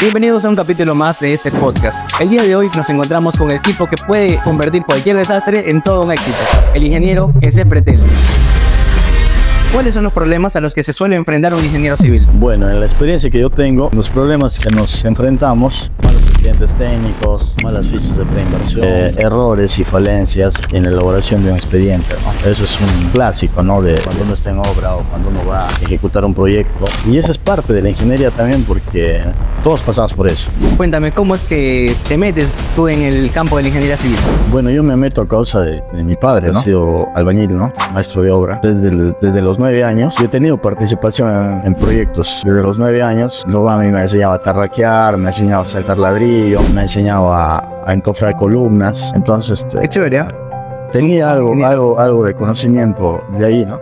Bienvenidos a un capítulo más de este podcast. El día de hoy nos encontramos con el tipo que puede convertir cualquier desastre en todo un éxito, el ingeniero José Fretel. ¿Cuáles son los problemas a los que se suele enfrentar un ingeniero civil? Bueno, en la experiencia que yo tengo, los problemas que nos enfrentamos, malos expedientes técnicos, malas fichas de preinversión, errores y falencias en la elaboración de un expediente, ¿no? Eso es un clásico, ¿no? De cuando uno está en obra o cuando uno va a ejecutar un proyecto. Y eso es parte de la ingeniería también, porque todos pasamos por eso. Cuéntame, ¿cómo es que te metes tú en el campo de la ingeniería civil? Bueno, yo me meto a causa de mi padre, ¿no? He sido albañil, ¿no? Maestro de obra. Desde los 9 años, yo he tenido participación en proyectos. Desde los 9 años, luego a mí me enseñaba a tarraquear, me enseñaba a saltar ladrillo, me enseñaba a encofrar columnas. Entonces, Qué chévere, ¿eh? tenía algo de conocimiento de ahí, ¿no?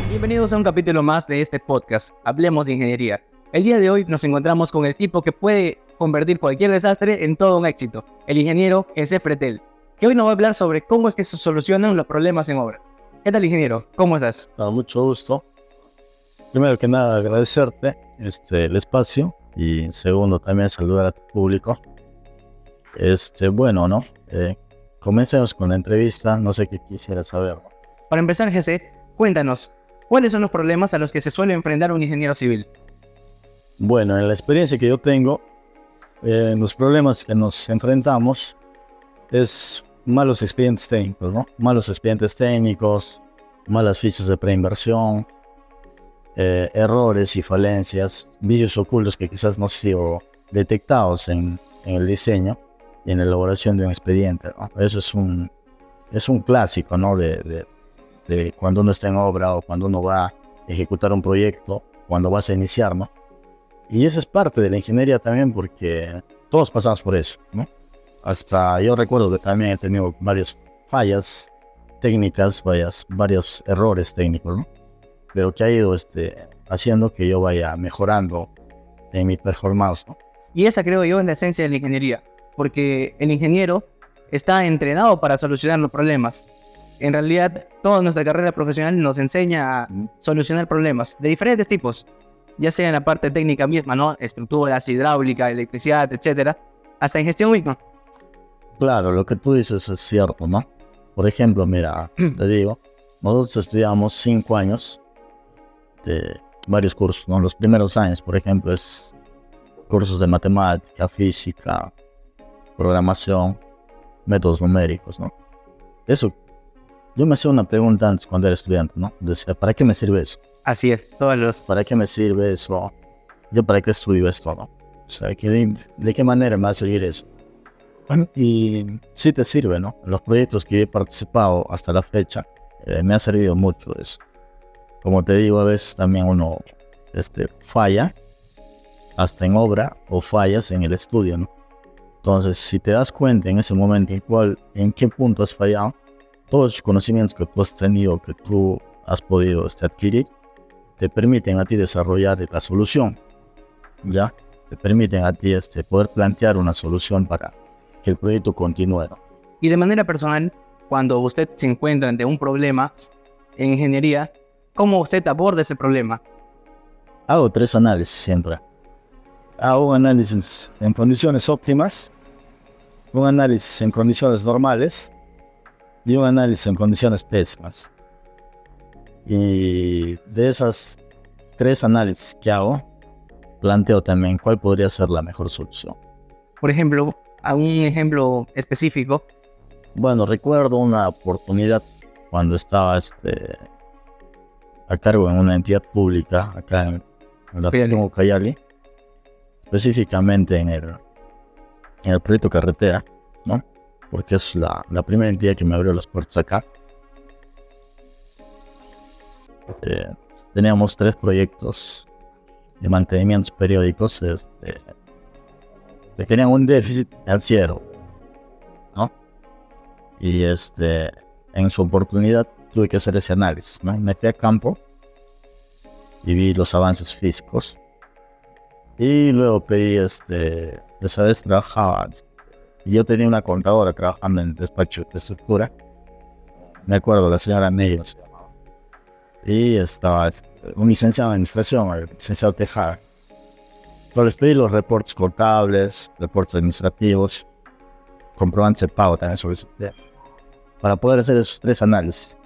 Bienvenidos a un capítulo más de este podcast, Hablemos de Ingeniería. El día de hoy nos encontramos con el tipo que puede convertir cualquier desastre en todo un éxito, el ingeniero José Fretel, que hoy nos va a hablar sobre cómo es que se solucionan los problemas en obra. ¿Qué tal, ingeniero? ¿Cómo estás? Con mucho gusto. Primero que nada, agradecerte el espacio y segundo, también saludar a tu público. Bueno, ¿no? Comencemos con la entrevista, no sé qué quisiera saber. Para empezar, José, cuéntanos, ¿cuáles son los problemas a los que se suele enfrentar un ingeniero civil? Bueno, en la experiencia que yo tengo, los problemas que nos enfrentamos es malos expedientes técnicos, ¿no? Malos expedientes técnicos, malas fichas de preinversión, errores y falencias, vicios ocultos que quizás no han sido detectados en el diseño y en la elaboración de un expediente, ¿no? Eso es un clásico, ¿no? De cuando uno está en obra o cuando uno va a ejecutar un proyecto, cuando vas a iniciar, ¿no? Y eso es parte de la ingeniería también, porque todos pasamos por eso, ¿no? Hasta yo recuerdo que también he tenido varias fallas técnicas, varios errores técnicos, ¿no? Pero que ha ido haciendo que yo vaya mejorando en mi performance, ¿no? Y esa, creo yo, es la esencia de la ingeniería, porque el ingeniero está entrenado para solucionar los problemas. En realidad, toda nuestra carrera profesional nos enseña a solucionar problemas de diferentes tipos, ya sea en la parte técnica misma, ¿no? Estructuras, hidráulica, electricidad, etcétera, hasta en gestión misma. Claro, lo que tú dices es cierto, ¿no? Por ejemplo, mira, te digo, nosotros estudiamos 5 años de varios cursos, ¿no? Los primeros años, por ejemplo, es cursos de matemática, física, programación, métodos numéricos, ¿no? Eso, yo me hacía una pregunta antes cuando era estudiante, ¿no? Decía, ¿para qué me sirve eso? Así es, ¿Para qué me sirve eso? ¿Yo para qué estudio esto, no? O sea, ¿de qué manera me va a servir eso? Y sí te sirve, ¿no? En los proyectos que he participado hasta la fecha, me ha servido mucho eso. Como te digo, a veces también uno falla, hasta en obra, o fallas en el estudio, ¿no? Entonces, si te das cuenta en ese momento en qué punto has fallado, todos los conocimientos que tú has tenido, que tú has podido adquirir, te permiten a ti desarrollar la solución, ¿ya? Te permiten a ti poder plantear una solución para que el proyecto continúe, ¿no? Y de manera personal, cuando usted se encuentra ante un problema en ingeniería, ¿cómo usted aborda ese problema? Hago 3 análisis siempre. Hago un análisis en condiciones óptimas, un análisis en condiciones normales y un análisis en condiciones pésimas. Y de esas 3 análisis que hago, planteo también cuál podría ser la mejor solución. Por ejemplo, ¿algún ejemplo específico? Bueno, recuerdo una oportunidad cuando estaba a cargo en una entidad pública acá en la región de Cayali, específicamente en el proyecto carretera, ¿no? Porque es la primera entidad que me abrió las puertas acá. Teníamos 3 proyectos de mantenimientos periódicos que tenían un déficit financiero, ¿no? Y en su oportunidad tuve que hacer ese análisis, ¿no? Me fui a campo y vi los avances físicos y luego pedí esa vez trabajaba y yo tenía una contadora trabajando en el despacho de estructura, me acuerdo, la señora Neyva se llamaba, y estaba un licenciado en administración, el licenciado Tejada. Yo les pedí los reportes contables, reportes administrativos, comprobantes de pago también solicité, para poder hacer esos 3 análisis.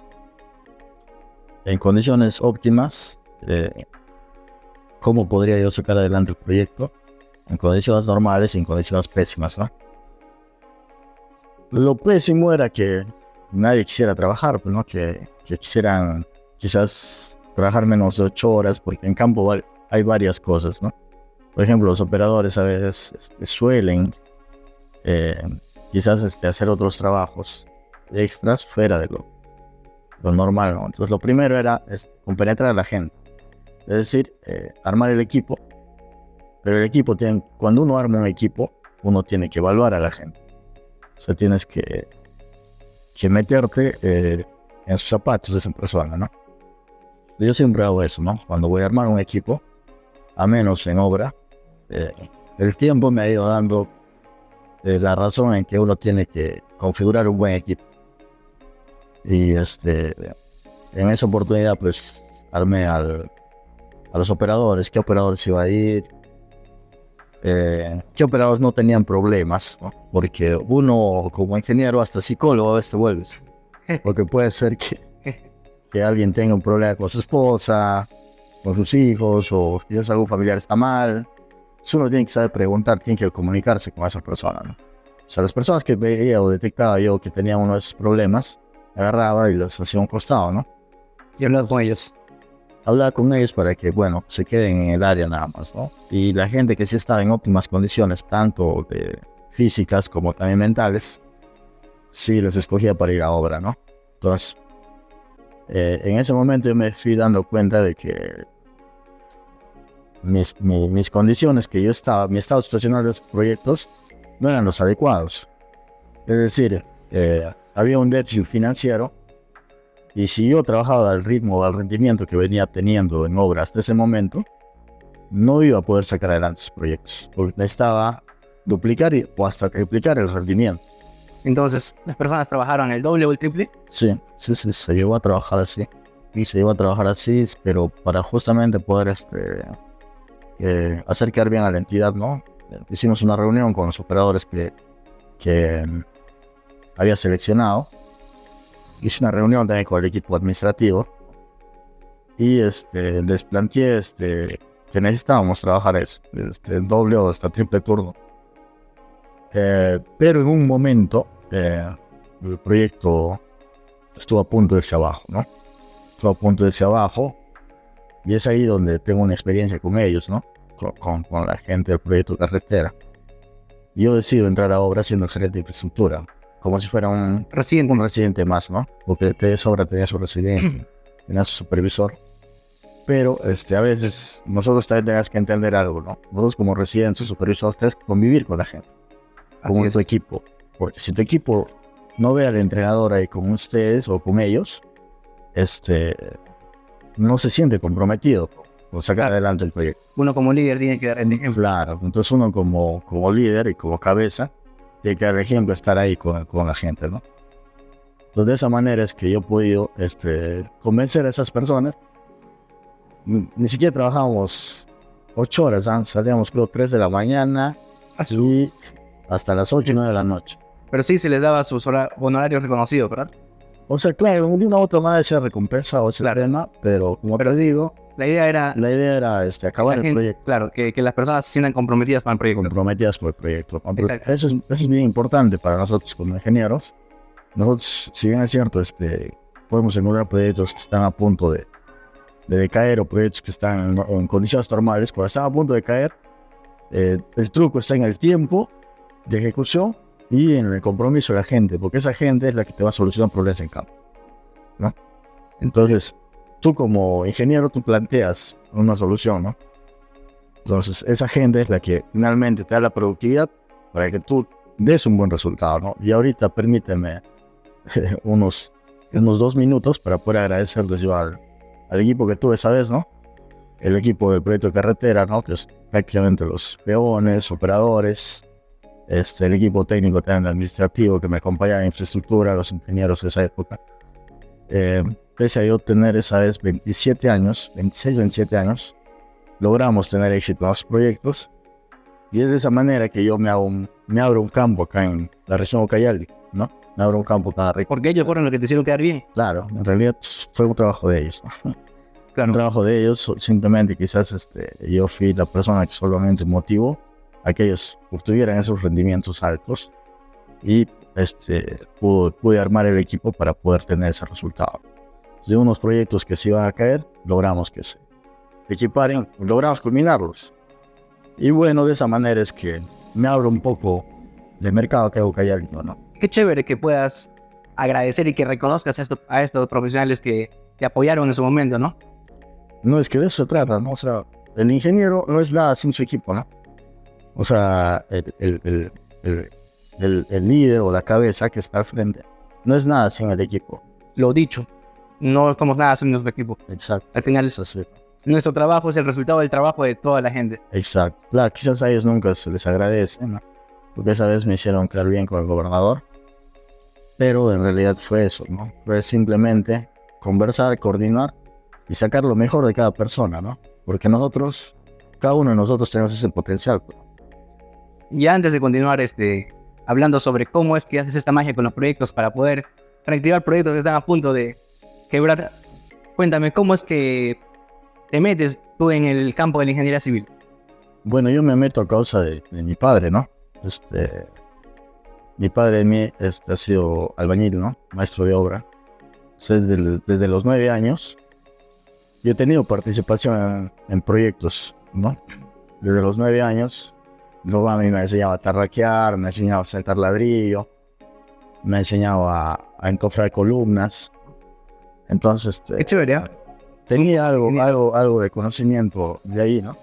En condiciones óptimas, cómo podría yo sacar adelante el proyecto, en condiciones normales y en condiciones pésimas, ¿no? Lo pésimo era que nadie quisiera trabajar, pues, ¿no? Que quisieran quizás trabajar menos de 8 horas, porque en campo hay varias cosas, ¿no? Por ejemplo, los operadores a veces suelen quizás hacer otros trabajos extras fuera de lo normal, ¿no? Entonces lo primero era compenetrar a la gente, es decir, armar el equipo, pero el equipo cuando uno arma un equipo, uno tiene que evaluar a la gente, o sea, tienes que meterte en sus zapatos de esa persona, ¿no? Yo siempre hago eso, ¿no? Cuando voy a armar un equipo, a menos en obra, el tiempo me ha ido dando la razón en que uno tiene que configurar un buen equipo. Y en esa oportunidad pues armé a los operadores, qué operadores iba a ir, qué operadores no tenían problemas, ¿no? Porque uno como ingeniero hasta psicólogo a veces te vuelves, porque puede ser que alguien tenga un problema con su esposa, con sus hijos, o quizás algún familiar está mal. Entonces uno tiene que saber preguntar, tiene que comunicarse con esa persona, ¿no? O sea, las personas que veía o detectaba yo que tenían uno de esos problemas, agarraba y los hacía a un costado, ¿no? Y hablaba con ellos. Hablaba con ellos para que, bueno, se queden en el área nada más, ¿no? Y la gente que sí estaba en óptimas condiciones, tanto físicas como también mentales, sí los escogía para ir a obra, ¿no? Entonces, en ese momento yo me fui dando cuenta de que mis condiciones que yo estaba, mi estado situacional de los proyectos no eran los adecuados. Es decir, había un déficit financiero, y si yo trabajaba al ritmo o al rendimiento que venía teniendo en obra hasta ese momento, no iba a poder sacar adelante esos proyectos, porque necesitaba duplicar o hasta triplicar el rendimiento. Entonces, ¿las personas trabajaron el doble o el triple? Sí, se llevó a trabajar así. Y se llevó a trabajar así, pero para justamente poder hacer quedar bien a la entidad, ¿no? Hicimos una reunión con los operadores que había seleccionado. Hice una reunión también con el equipo administrativo y les planteé que necesitábamos trabajar eso, doble o hasta triple turno. Pero en un momento el proyecto estuvo a punto de irse abajo, ¿no? Estuvo a punto de irse abajo, y es ahí donde tengo una experiencia con ellos, ¿no? Con la gente del proyecto carretera. Yo decido entrar a obra haciendo excelente infraestructura, como si fuera un residente más, ¿no? Porque de sobra tenía su residente, tenía su supervisor. Pero a veces nosotros también tenemos que entender algo, ¿no? Nosotros como residentes, supervisores, tenemos que convivir con la gente, con tu equipo. Porque si tu equipo no ve al entrenador ahí con ustedes o con ellos, no se siente comprometido por sacar adelante el proyecto. Uno como líder tiene que dar el ejemplo. Claro, entonces uno como líder y como cabeza tiene que dar el ejemplo, estar ahí con la gente, ¿no? Entonces de esa manera es que yo he podido convencer a esas personas. Ni siquiera trabajábamos 8 horas, ¿eh? Salíamos creo 3 de la mañana y hasta las 8 y 9 de la noche. Pero sí se les daba sus honorarios reconocidos, ¿verdad? O sea, claro, de una u otra manera se recompensa o ese tema, pero como te digo, la idea era acabar el proyecto. Claro, que las personas se sientan comprometidas con el proyecto. Comprometidas por el proyecto. Eso es bien importante para nosotros como ingenieros. Nosotros, si bien es cierto, podemos encontrar proyectos que están a punto de decaer, o proyectos que están en condiciones normales. Cuando están a punto de caer, el truco está en el tiempo de ejecución y en el compromiso de la gente, porque esa gente es la que te va a solucionar problemas en campo, ¿no? Entonces, tú como ingeniero, tú planteas una solución, ¿no? Entonces, esa gente es la que finalmente te da la productividad para que tú des un buen resultado, ¿no? Y ahorita permíteme unos 2 minutos para poder agradecerles yo al equipo que tuve esa vez, ¿no? El equipo del proyecto de carretera, ¿no? Que es prácticamente los peones, operadores, el equipo técnico también administrativo que me acompañaba en infraestructura, los ingenieros de esa época. pese a yo tener esa vez 27 años, 26, 27 años, logramos tener éxito en los proyectos. Y es de esa manera que yo me abro un campo acá en la región Ucayali, ¿no? Me abro un campo cada rico. Porque ellos fueron los que te hicieron quedar bien. Claro, en realidad fue un trabajo de ellos, ¿no? Claro. Un trabajo de ellos, simplemente quizás yo fui la persona que solamente motivó a que ellos obtuvieran esos rendimientos altos y pude armar el equipo para poder tener ese resultado. De unos proyectos que se iban a caer, logramos que se equiparen, logramos culminarlos. Y bueno, de esa manera es que me abro un poco de mercado que hago Ucayali, ¿no? Qué chévere que puedas agradecer y que reconozcas a estos profesionales que te apoyaron en su momento, ¿no? No, es que de eso se trata, ¿no? O sea, el ingeniero no es nada sin su equipo, ¿no? O sea, el líder o la cabeza que está al frente no es nada sin el equipo. Lo dicho, no somos nada sin nuestro equipo. Exacto. Al final, Es así. nuestro trabajo es el resultado del trabajo de toda la gente. Exacto. Claro, quizás a ellos nunca se les agradece, ¿no? Porque esa vez me hicieron quedar bien con el gobernador. Pero en realidad fue eso, ¿no? Fue simplemente conversar, coordinar y sacar lo mejor de cada persona, ¿no? Porque nosotros, cada uno de nosotros tenemos ese potencial. Y antes de continuar hablando sobre cómo es que haces esta magia con los proyectos para poder reactivar proyectos que están a punto de quebrar, cuéntame, ¿cómo es que te metes tú en el campo de la ingeniería civil? Bueno, yo me meto a causa de mi padre, ¿no? Mi padre de mí ha sido albañil, ¿no? Maestro de obra. O sea, desde los 9 años yo he tenido participación en proyectos, ¿no? Desde los 9 años, luego a mí me enseñaba a tarraquear, me enseñaba a sentar ladrillo, me enseñaba a encofrar columnas. Entonces, Qué chévere, ¿eh? tenía algo de conocimiento de ahí, ¿no?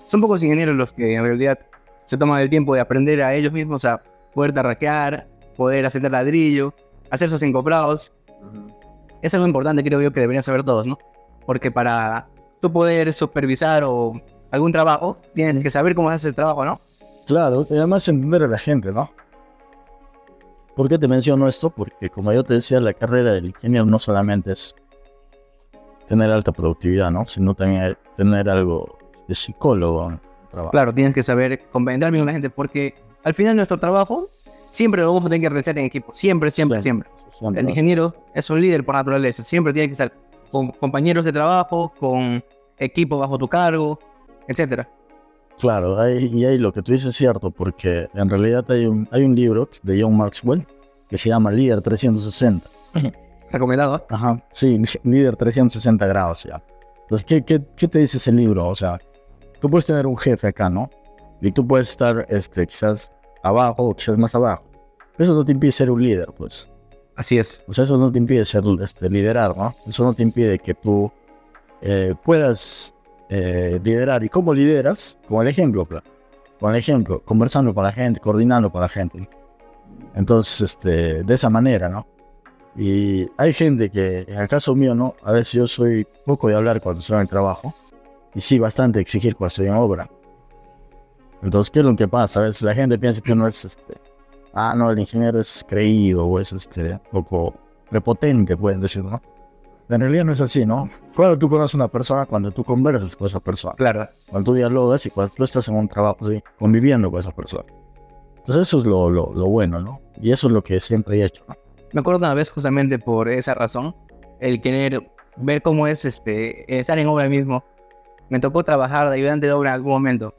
Son pocos ingenieros los que en realidad se toman el tiempo de aprender a ellos mismos a poder tarraquear, poder hacer ladrillo, hacer sus encofrados. Es algo importante, creo yo, que deberían saber todos, ¿no? Porque para tú poder supervisar o algún trabajo, tienes que saber cómo se hace el trabajo, ¿no? Claro, y además entender a la gente, ¿no? ¿Por qué te menciono esto? Porque como yo te decía, la carrera del ingeniero no solamente es tener alta productividad, ¿no? Sino también tener algo de psicólogo en el trabajo. Claro, tienes que saber comprender bien a la gente, porque al final nuestro trabajo siempre lo vamos a tener que realizar en equipo. Siempre. El ingeniero es un líder por naturaleza. Siempre tiene que estar con compañeros de trabajo, con equipo bajo tu cargo, etcétera. Claro, ahí lo que tú dices es cierto, porque en realidad hay un libro de John Maxwell que se llama Líder 360. Recomendado, ¿eh? Ajá, sí, Líder 360 grados ya. Entonces, ¿qué te dice ese libro? O sea, tú puedes tener un jefe acá, ¿no? Y tú puedes estar quizás abajo o quizás más abajo. Eso no te impide ser un líder, pues. Así es. O sea, eso no te impide liderar, ¿no? Eso no te impide que tú puedas liderar. ¿Y cómo lideras? Con el ejemplo, claro. Con el ejemplo, conversando con la gente, coordinando con la gente. Entonces, de esa manera, ¿no? Y hay gente que, en el caso mío, ¿no? A veces yo soy poco de hablar cuando estoy en el trabajo. Y sí, bastante exigir cuando estoy en obra. Entonces, ¿qué es lo que pasa? A veces la gente piensa que uno es no, el ingeniero es creído o es un poco prepotente, pueden decir, ¿no? En realidad no es así, ¿no? Cuando tú conoces a una persona, cuando tú conversas con esa persona. Claro. Cuando tú dialogas y cuando tú estás en un trabajo así, conviviendo con esa persona. Entonces eso es lo bueno, ¿no? Y eso es lo que siempre he hecho, ¿no? Me acuerdo una vez justamente por esa razón, el querer ver cómo es estar en obra mismo. Me tocó trabajar de ayudante de obra en algún momento.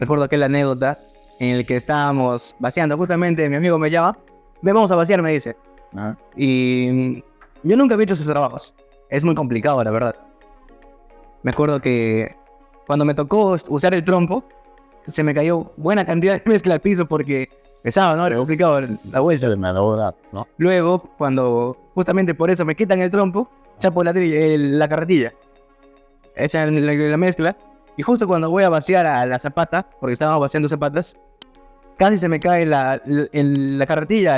Recuerdo aquella anécdota en el que estábamos vaciando. Justamente mi amigo me llama, vamos a vaciar, me dice. ¿Ah? Y yo nunca había hecho esos trabajos. Es muy complicado, la verdad. Me acuerdo que cuando me tocó usar el trompo, se me cayó buena cantidad de mezcla al piso porque pesaba, ¿no? Era complicado la vuelta. De madura, ¿no? Luego, cuando justamente por eso me quitan el trompo, chapo la carretilla, echan la mezcla, y justo cuando voy a vaciar a la zapata, porque estábamos vaciando zapatas, casi se me cae la carretilla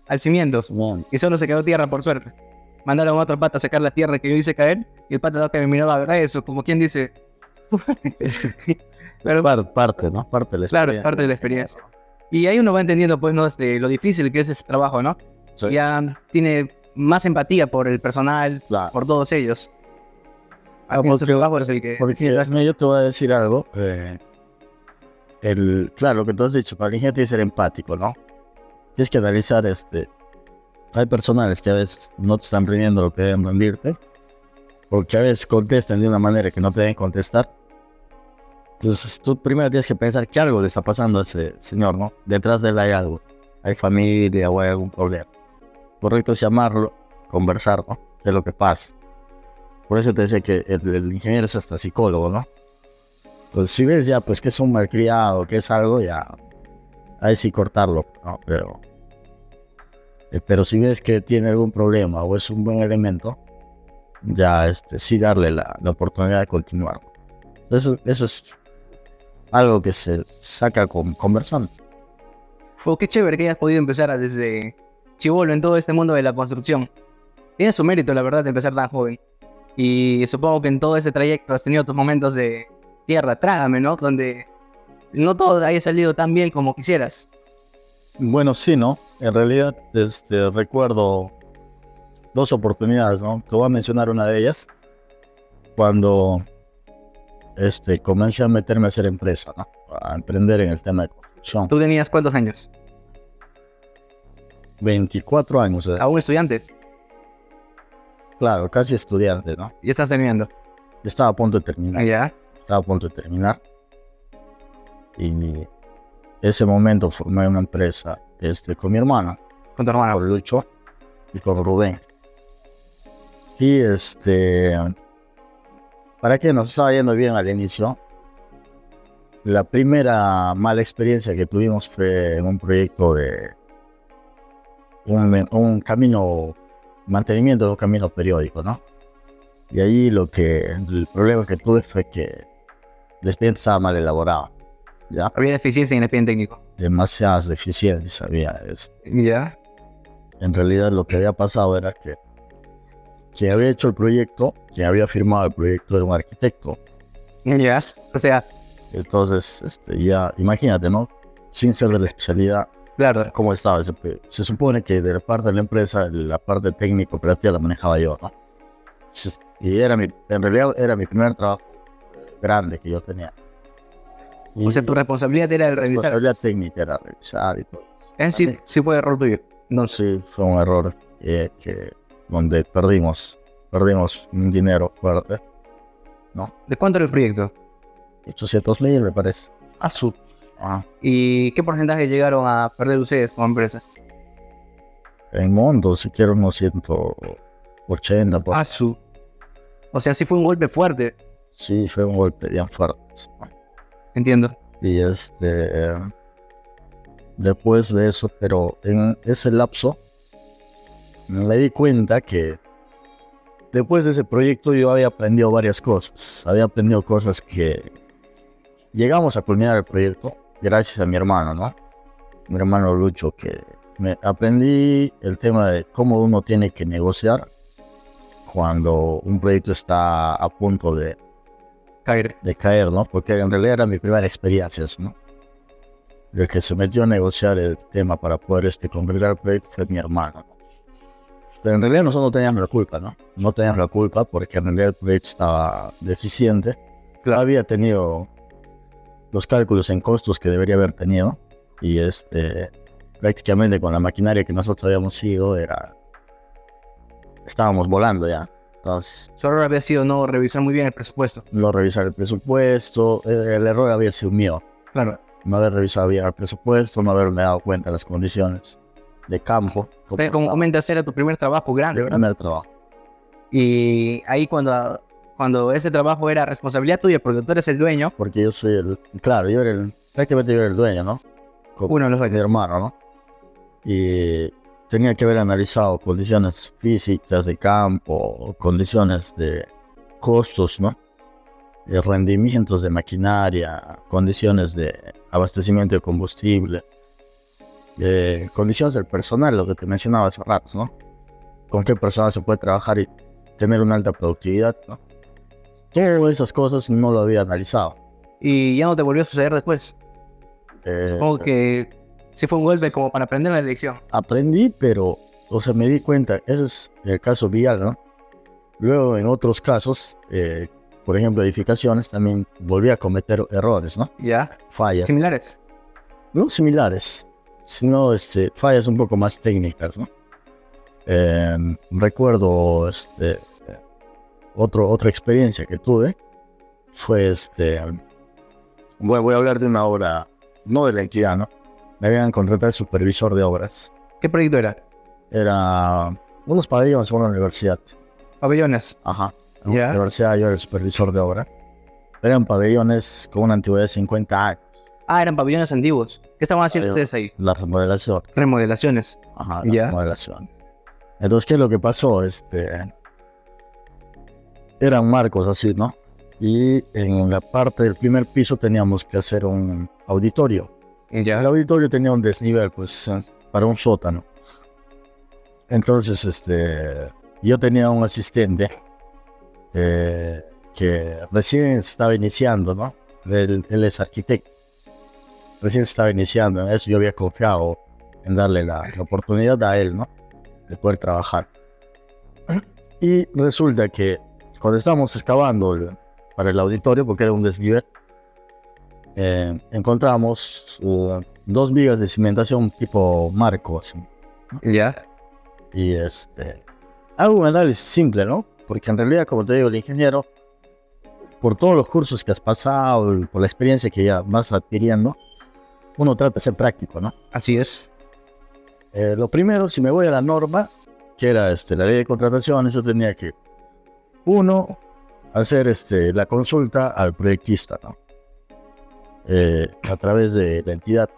al cimiento, Bueno, y solo se quedó tierra por suerte. Mandaron a otro pata a sacar la tierra que yo hice caer, y el pata que me miraba, ¿verdad? Eso, como quien dice. Pero, parte, ¿no? Parte de la experiencia. claro, parte de la experiencia. Y ahí uno va entendiendo, pues, ¿no? Lo difícil que es ese trabajo, ¿no? Sí. Ya tiene más empatía por el personal, Claro. por todos ellos. Al Ah, final su porque- trabajo es el que... Porque mira, yo te voy a decir algo. Claro, lo que tú has dicho, para el ingeniero tiene que ser empático, ¿no? Tienes que analizar, hay personales que a veces no te están rindiendo lo que deben rendirte, porque a veces contestan de una manera que no te deben contestar. Entonces tú primero tienes que pensar que algo le está pasando a ese señor, ¿no? Detrás de él hay algo, hay familia o hay algún problema. Correcto es llamarlo, conversar, ¿no? ¿Qué es lo que pasa? Por eso te decía que el ingeniero es hasta psicólogo, ¿no? Pues si ves ya pues que es un malcriado, que es algo, ya ahí sí cortarlo, ¿no? Pero si ves que tiene algún problema o es un buen elemento, ya sí darle la oportunidad de continuar. Eso es algo que se saca conversando. Fue qué chévere que hayas podido empezar desde chibolo en todo este mundo de la construcción. Tiene su mérito, la verdad, de empezar tan joven. Y supongo que en todo ese trayecto has tenido tus momentos de tierra, trágame, ¿no? Donde no todo haya salido tan bien como quisieras. Bueno, sí, ¿no? En realidad, recuerdo 2 oportunidades, ¿no? Te voy a mencionar una de ellas. Cuando comencé a meterme a hacer empresa, ¿no? A emprender en el tema de construcción. ¿Tú tenías cuántos años? 24 años, Aún estudiante. claro, casi estudiante, ¿no? Ya estás terminando. Yo estaba a punto de terminar. Ya. Estaba a punto de terminar. Y ese momento formé una empresa con mi hermana, Con tu hermano. con Lucho y con Rubén. Y ¿para qué nos estaba yendo bien al inicio? La primera mala experiencia que tuvimos fue en un proyecto de un camino, mantenimiento de un camino periódico, ¿no? Y ahí el problema que tuve fue que el expediente estaba mal elaborado, ¿ya? Había deficiencia en el expediente técnico. Demasiadas deficiencias había. Ya. En realidad lo que había pasado era que quien había hecho el proyecto, quien había firmado el proyecto era un arquitecto. Ya. O sea, Entonces, ya, imagínate, ¿no? Sin ser de la especialidad, claro. ¿cómo estaba ese proyecto? Se supone que de la parte de la empresa, la parte técnica operativa la manejaba yo, ¿no? Y en realidad era mi primer trabajo grande que yo tenía. Y O sea, tu responsabilidad era el la revisar. responsabilidad técnica era revisar y todo. Es decir, sí fue error tuyo. No sé. Sí, fue un error donde perdimos un dinero fuerte, ¿no? ¿De cuánto era el proyecto? 800,000 me parece. ¿Y qué porcentaje llegaron a perder ustedes como empresa? En monto, si quiero unos 180. O sea, sí fue un golpe fuerte. Sí, fue un golpe bien fuerte. Entiendo. Y después de eso, pero en ese lapso, me di cuenta que después de ese proyecto yo había aprendido varias cosas. Había aprendido cosas que llegamos a culminar el proyecto gracias a mi hermano, ¿no? Mi hermano Lucho, que aprendí el tema de cómo uno tiene que negociar cuando un proyecto está a punto de caer, ¿no? Porque en realidad era mi primera experiencia, ¿no? El que se metió a negociar el tema para poder concretar el proyecto fue mi hermano, ¿no? Pero en realidad nosotros no teníamos la culpa, ¿no? No teníamos la culpa porque en realidad el proyecto estaba deficiente. Claro. Había tenido los cálculos en costos que debería haber tenido y prácticamente con la maquinaria que nosotros habíamos sido estábamos volando ya. Entonces, Su error había sido no revisar muy bien el presupuesto. no revisar el presupuesto, el error había sido mío. Claro. No haber revisado bien el presupuesto, no haberme dado cuenta de las condiciones de campo. Pero como comentas, era tu primer trabajo grande, El ¿verdad? primer trabajo. Y ahí cuando ese trabajo era responsabilidad tuya, porque tú eres el dueño, Porque yo soy prácticamente yo era el dueño, ¿no? uno de los Mi dueños. hermano, ¿no? Y tenía que haber analizado condiciones físicas de campo, condiciones de costos, ¿no? Rendimientos de maquinaria, condiciones de abastecimiento de combustible, condiciones del personal, lo que te mencionaba hace rato, ¿no? Con qué personal se puede trabajar y tener una alta productividad, ¿no? Todas esas cosas no lo había analizado. Y ya no te volvió a suceder después. Supongo que sí fue un golpe como para aprender la lección. Aprendí, pero o sea, me di cuenta, eso es el caso vial, ¿no? Luego, en otros casos, por ejemplo, edificaciones, también volví a cometer errores, ¿no? Ya. Fallas. Similares. No similares, sino fallas un poco más técnicas, ¿no? Recuerdo otra experiencia que tuve fue voy a hablar de una obra, no de la entidad, ¿no? Me habían contratado de supervisor de obras. ¿Qué proyecto era? Era unos pabellones en una universidad. Pabellones. Ajá. En Ya. una universidad yo era el supervisor de obra. Eran pabellones con una antigüedad de 50 años. Ah, eran pabellones antiguos. ¿Qué estaban haciendo ustedes ahí? La remodelación. Remodelaciones. Ajá, la Ya. remodelación. Entonces, ¿qué es lo que pasó? Eran marcos así, ¿no? Y en la parte del primer piso teníamos que hacer un auditorio. El Ya. auditorio tenía un desnivel, pues, para un sótano. Entonces, yo tenía un asistente que recién estaba iniciando, ¿no? Él es arquitecto. Recién se estaba iniciando en eso. Yo había confiado en darle la oportunidad a él, ¿no? De poder trabajar. Y resulta que cuando estábamos excavando para el auditorio, porque era un desnivel, encontramos 2 vigas de cimentación tipo marco, así, ¿no? Ya. Y hago un análisis simple, ¿no? Porque en realidad, como te digo, el ingeniero, por todos los cursos que has pasado, por la experiencia que ya vas adquiriendo, uno trata de ser práctico, ¿no? Así es. Lo primero, si me voy a la norma, que era la ley de contrataciones, yo tenía que, uno, hacer la consulta al proyectista, ¿no? A través de la entidad.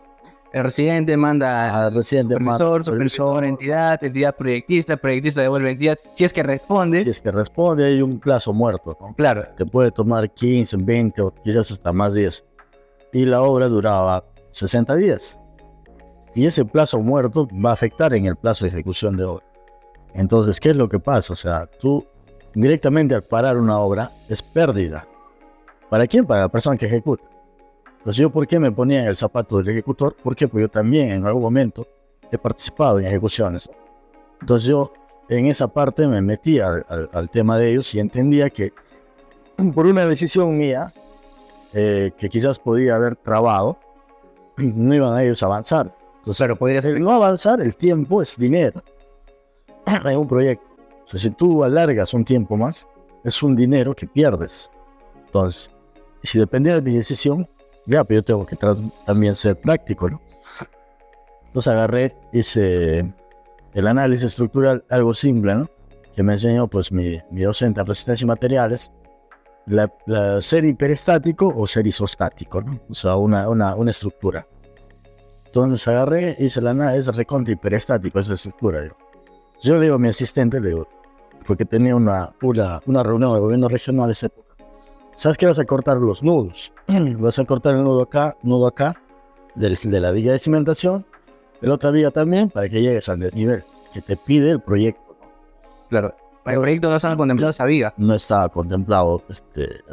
El residente manda Al residente supervisor, entidad proyectista devuelve entidad. Si es que responde, si es que responde, hay un plazo muerto, ¿no? claro. Que puede tomar 15, 20 o quizás hasta más días. Y la obra duraba 60 días. Y ese plazo muerto va a afectar en el plazo de ejecución de obra. Entonces, ¿qué es lo que pasa? O sea, tú directamente al parar una obra es pérdida. ¿Para quién? Para la persona que ejecuta. Entonces, ¿yo por qué me ponía en el zapato del ejecutor? ¿Por qué? Porque yo también en algún momento he participado en ejecuciones. Entonces yo en esa parte me metí al tema de ellos y entendía que por una decisión mía, que quizás podía haber trabado, no iban a ellos a avanzar. Entonces, Claro, podría ser. el no avanzar, el tiempo es dinero en un proyecto. O sea, si tú alargas un tiempo más, es un dinero que pierdes. Entonces, si dependía de mi decisión, ya, pero yo tengo que también ser práctico, ¿no? Entonces agarré, hice el análisis estructural, algo simple, ¿no? Que me enseñó pues mi docente de resistencia y materiales, la ser hiperestático o ser isostático, ¿no? O sea, una estructura. Entonces agarré, hice el análisis recontra hiperestático, esa estructura. Yo le digo a mi asistente, le digo, porque tenía una reunión del gobierno regional en esa época. ¿Sabes qué? Vas a cortar los nudos. Vas a cortar el nudo acá, de la viga de cimentación, de la otra viga también, para que llegues al desnivel que te pide el proyecto, ¿no? Claro. El proyecto no estaba contemplado esa viga. No estaba contemplado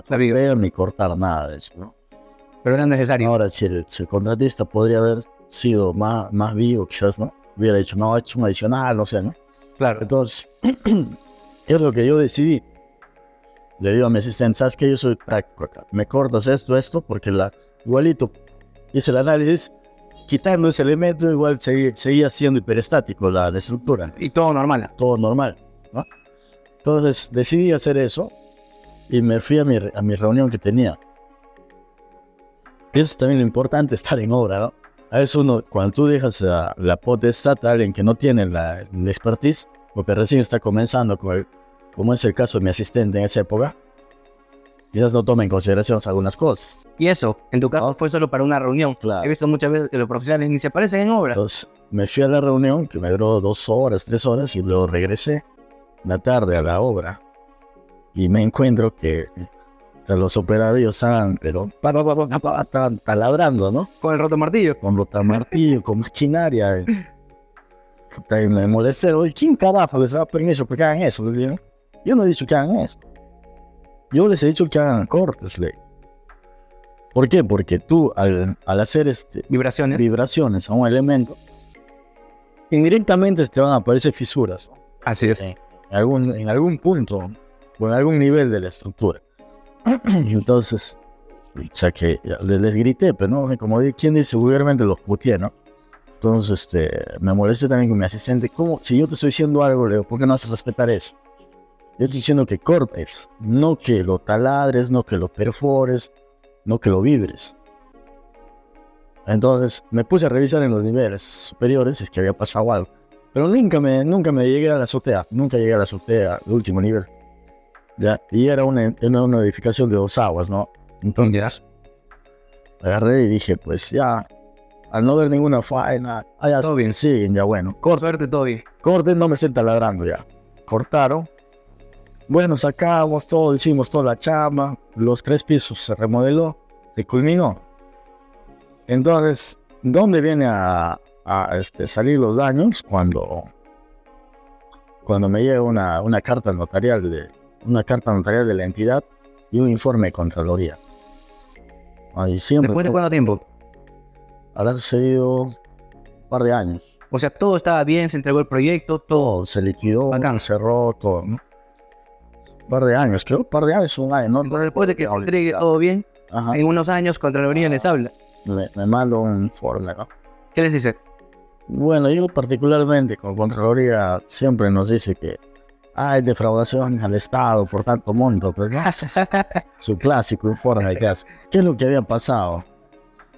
La viga. romper ni cortar nada de eso, ¿no? Pero era necesario. Ahora, si el contratista podría haber sido más vivo, quizás, ¿no? Hubiera dicho, no, he hecho un adicional, no sé, ¿no? Claro. Entonces, ¿qué es lo que yo decidí? Le digo a mi asistente, ¿sabes qué? Yo soy práctico acá. Me cortas esto, porque igualito hice el análisis, quitando ese elemento, igual seguía siendo hiperestático la estructura. Y todo normal. Todo normal, ¿no? Entonces decidí hacer eso y me fui a mi reunión que tenía. Eso es también lo importante, estar en obra, ¿no? A veces cuando tú dejas la potestad a alguien que no tiene la expertise, porque recién está comenzando, como es el caso de mi asistente en esa época, quizás no toma en consideración algunas cosas. Y eso, en tu caso, ¿No? fue solo para una reunión. Claro. He visto muchas veces que los profesionales ni se aparecen en obra. Entonces me fui a la reunión, que me duró 2 horas, 3 horas, y luego regresé en la tarde a la obra. Y me encuentro que los operarios estaban, pero estaban taladrando, ¿no? Con el roto martillo. Con rotamartillo, con maquinaria. Y me molesté, oye, ¿quién carajo les da permiso para que hagan eso? Les digo, yo no he dicho que hagan eso. Yo les he dicho que hagan cortes, ley. ¿Por qué? Porque tú al hacer Vibraciones. vibraciones a un elemento, indirectamente te van a aparecer fisuras, ¿no? Así es. En algún punto o en algún nivel de la estructura. Entonces, o sea que les grité, pero no, como quien dice vulgarmente, los puteé, ¿no? Entonces, me molesté también con mi asistente. ¿Cómo? Si yo te estoy diciendo algo, le digo, ¿por qué no haces respetar eso? Yo estoy diciendo que cortes, no que lo taladres, no que lo perfores, no que lo vibres. Entonces, me puse a revisar en los niveles superiores si es que había pasado algo. Pero nunca me llegué a la azotea, nunca llegué a la azotea, el último nivel. ¿Ya? Y era una edificación de 2 aguas, ¿no? Entonces, agarré y dije, pues ya, al no ver ninguna faena, allá todo bien. Siguen, ya bueno. Suerte, todo bien. Corten, no me estén taladrando ya. Cortaron. Bueno, sacamos todo, hicimos toda la chamba, los 3 pisos se remodeló, se culminó. Entonces, ¿dónde viene a salir los daños? Cuando me llega una carta notarial de la entidad y un informe de Contraloría. ¿Después de cuánto tiempo? Habrá sucedido un par de años. O sea, todo estaba bien, se entregó el proyecto, todo. Se liquidó, bacán. Se cerró, todo, ¿no? Un par de años, creo, un par de años, un año, ¿no? Entonces, después de que se entregue todo bien, ajá, en unos años Contraloría les habla. me manda un informe, ¿no? ¿Qué les dice? Bueno, yo particularmente con Contraloría siempre nos dice que hay defraudación al Estado por tanto monto, pero su clásico informe que hace. ¿Qué es lo que había pasado?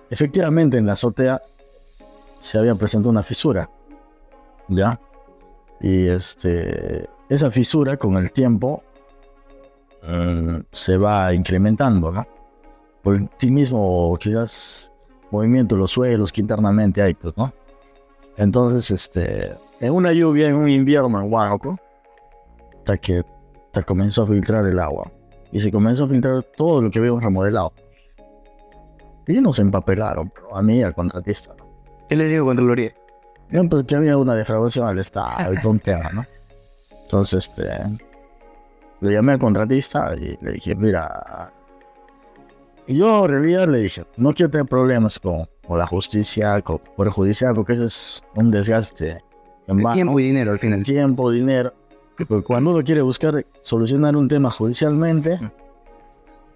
Efectivamente, en la azotea se había presentado una fisura, ¿ya? Y esa fisura con el tiempo se va incrementando, ¿no? Por ti mismo, quizás movimiento de los suelos que internamente hay, pues, ¿no? Entonces, en una lluvia, en un invierno en Huánuco, hasta que comenzó a filtrar el agua. Y se comenzó a filtrar todo lo que habíamos remodelado. Y nos empapelaron, a mí y al contratista, ¿no? ¿Qué les dijo Contraloría? No, pero que había una defraudación al Estado y tonteada, ¿no? Entonces, le llamé al contratista y le dije, mira... Y yo en realidad le dije, no quiero tener problemas con la justicia, con el poder judicial, porque eso es un desgaste en vano. Tiempo y dinero al final. Tiempo, dinero. Porque cuando uno quiere buscar solucionar un tema judicialmente,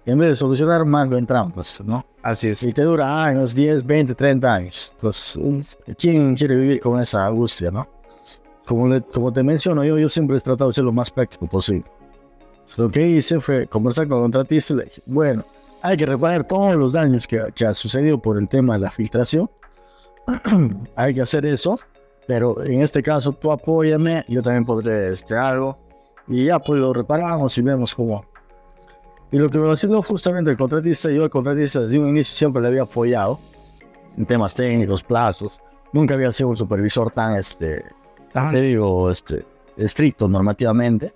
en vez de solucionar más lo entran, pues, ¿no? Así es. Y te dura años, 10, 20, 30 años. Entonces, ¿quién quiere vivir con esa angustia, no? Como te menciono, yo siempre he tratado de ser lo más práctico posible. Lo que hice fue conversar con el contratista y le dije, bueno, hay que reparar todos los daños que ha sucedido por el tema de la filtración. Hay que hacer eso, pero en este caso tú apóyame, yo también podré algo, y ya pues lo reparamos y vemos cómo. Y lo que me va haciendo justamente el contratista, yo al contratista desde un inicio siempre le había apoyado en temas técnicos, plazos. Nunca había sido un supervisor tan, estricto normativamente.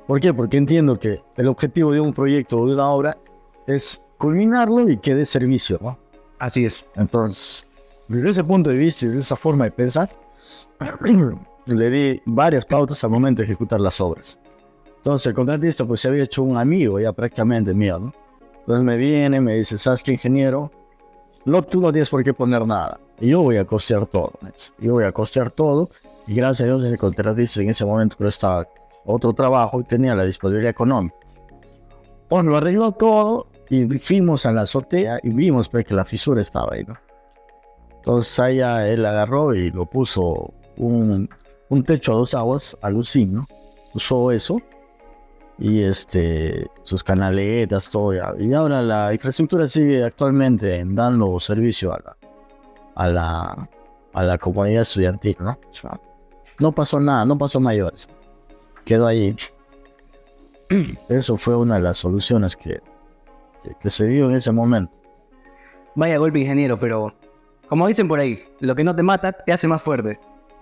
¿Por qué? Porque entiendo que el objetivo de un proyecto o de una obra es culminarlo y que dé servicio, ¿no? Así es. Entonces, desde ese punto de vista y de esa forma de pensar, le di varias pautas al momento de ejecutar las obras. Entonces el contratista pues se había hecho un amigo ya prácticamente mío, ¿no? Entonces me viene, me dice, ¿sabes qué, ingeniero? No, tú no tienes por qué poner nada. Y yo voy a costear todo. Yo voy a costear todo. Y gracias a Dios el contratista en ese momento creo estaba otro trabajo y tenía la disponibilidad económica. Pues lo arregló todo y fuimos a la azotea y vimos pues, que la fisura estaba ahí, ¿no? Entonces allá él agarró y lo puso un techo a 2 aguas, alucín, ¿no? Usó eso y sus canaletas, todo ya. Y ahora la infraestructura sigue actualmente dando servicio a la comunidad estudiantil, ¿no? O sea, no pasó nada, no pasó mayores. Quedó ahí. Eso fue una de las soluciones que se dio en ese momento. Vaya golpe, ingeniero, pero como dicen por ahí, lo que no te mata te hace más fuerte.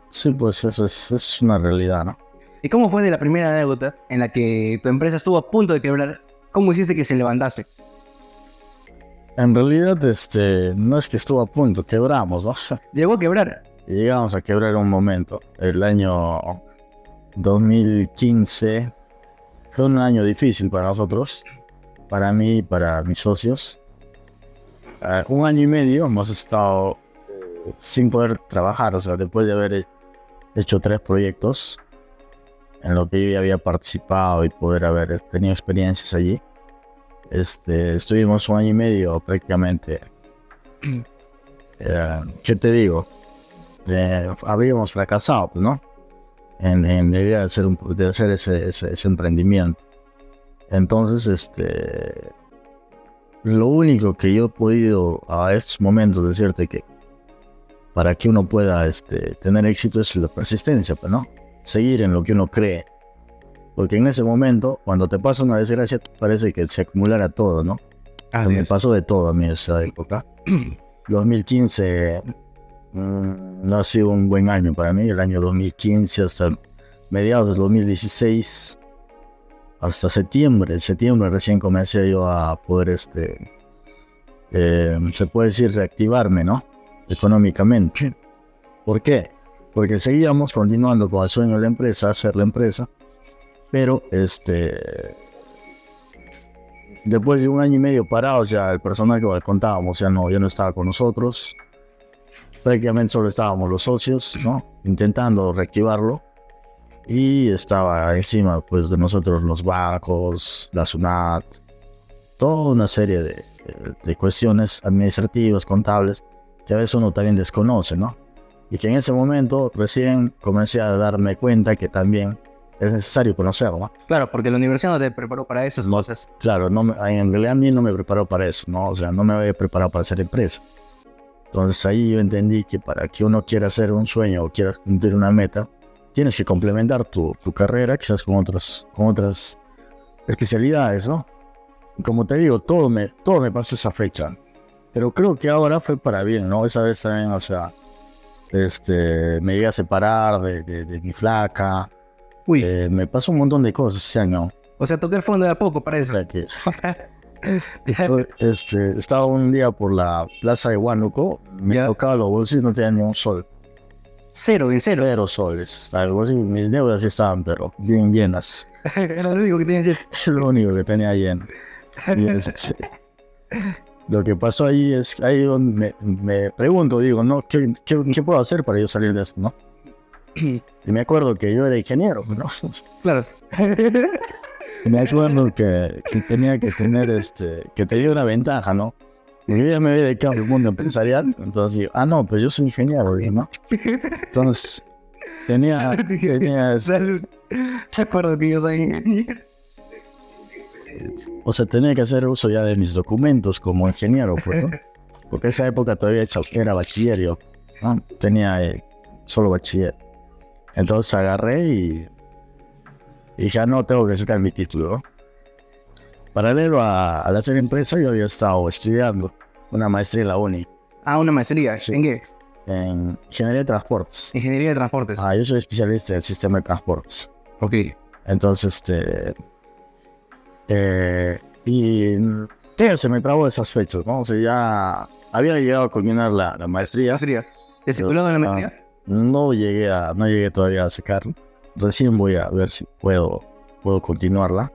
Sí, pues eso es una realidad, ¿no? ¿Y cómo fue de la primera anécdota en la que tu empresa estuvo a punto de quebrar? ¿Cómo hiciste que se levantase? En realidad, no es que estuvo a punto, quebramos, ¿no? ¿Llegó a quebrar? Y llegamos a quebrar en un momento. El año 2015 fue un año difícil para nosotros, para mí y para mis socios. 1 año y medio hemos estado sin poder trabajar, o sea, después de haber hecho 3 proyectos en lo que yo ya había participado y poder haber tenido experiencias allí. Estuvimos 1 año y medio prácticamente. ¿Qué te digo? Habíamos fracasado, ¿no? En la idea de hacer ese emprendimiento. Entonces, lo único que yo he podido a estos momentos decirte que para que uno pueda tener éxito es la persistencia, ¿no? Seguir en lo que uno cree. Porque en ese momento, cuando te pasa una desgracia, parece que se acumulara todo, ¿no? Me pasó de todo a mí esa época. 2015 no ha sido un buen año para mí. El año 2015 hasta mediados del 2016, hasta septiembre recién comencé yo a poder, se puede decir, reactivarme, ¿no? Económicamente. ¿Por qué? Porque seguíamos continuando con el sueño de la empresa, hacer la empresa, pero después de 1 año y medio parados, ya el personal que contábamos ya no estaba con nosotros. Prácticamente solo estábamos los socios, ¿no? Intentando reactivarlo. Y estaba encima, pues, de nosotros los bancos, la SUNAT, toda una serie de cuestiones administrativas, contables, que a veces uno también desconoce, ¿no? Y que en ese momento recién comencé a darme cuenta que también es necesario conocerlo, ¿no? Claro, porque la universidad no te preparó para esas cosas. Claro, en realidad a mí no me preparó para eso, ¿no? O sea, no me había preparado para hacer empresa. Entonces ahí yo entendí que para que uno quiera hacer un sueño o quiera cumplir una meta, tienes que complementar tu carrera quizás con otras especialidades, ¿no? Y como te digo, todo me pasó esa fecha. Pero creo que ahora fue para bien, ¿no? Esa vez también, o sea, me llegué a separar de mi flaca. Uy. Me pasó un montón de cosas ese año. O sea, toqué el fondo de a poco para eso. O sea que, estaba un día por la plaza de Huánuco, me tocaba los bolsillos, no tenía ni un sol. Cero. 0 soles. Mis deudas sí estaban, pero bien llenas. Era lo único que tenía lleno. Lo único que tenía lleno. Lo que pasó ahí es ahí donde me pregunto, digo, ¿no? ¿Qué puedo hacer para yo salir de esto, no? Y me acuerdo que yo era ingeniero, ¿no? Claro. Me acuerdo que tenía que tener, que tenía una ventaja, ¿no? Y yo ya me había dedicado al mundo empresarial, entonces digo, no, pues yo soy ingeniero, ¿no? Entonces, tenía Salud. Te acuerdo que yo soy ingeniero. O sea, tenía que hacer uso ya de mis documentos como ingeniero, pues, ¿no? Porque esa época todavía era bachiller yo, ¿no? Tenía solo bachiller. Entonces agarré y dije, no, tengo que sacar mi título, ¿no? Paralelo al hacer empresa, yo había estado estudiando una maestría en la uni. Una maestría. Sí. ¿En qué? En Ingeniería de Transportes. Ingeniería de transportes. Yo soy especialista en el sistema de transportes. Ok. Entonces, y se me trabó esas fechas, ¿no? O sea, ya había llegado a culminar la maestría. ¿Maestría? ¿Te circuló en la maestría? No llegué todavía a sacarlo. Recién voy a ver si puedo continuarla.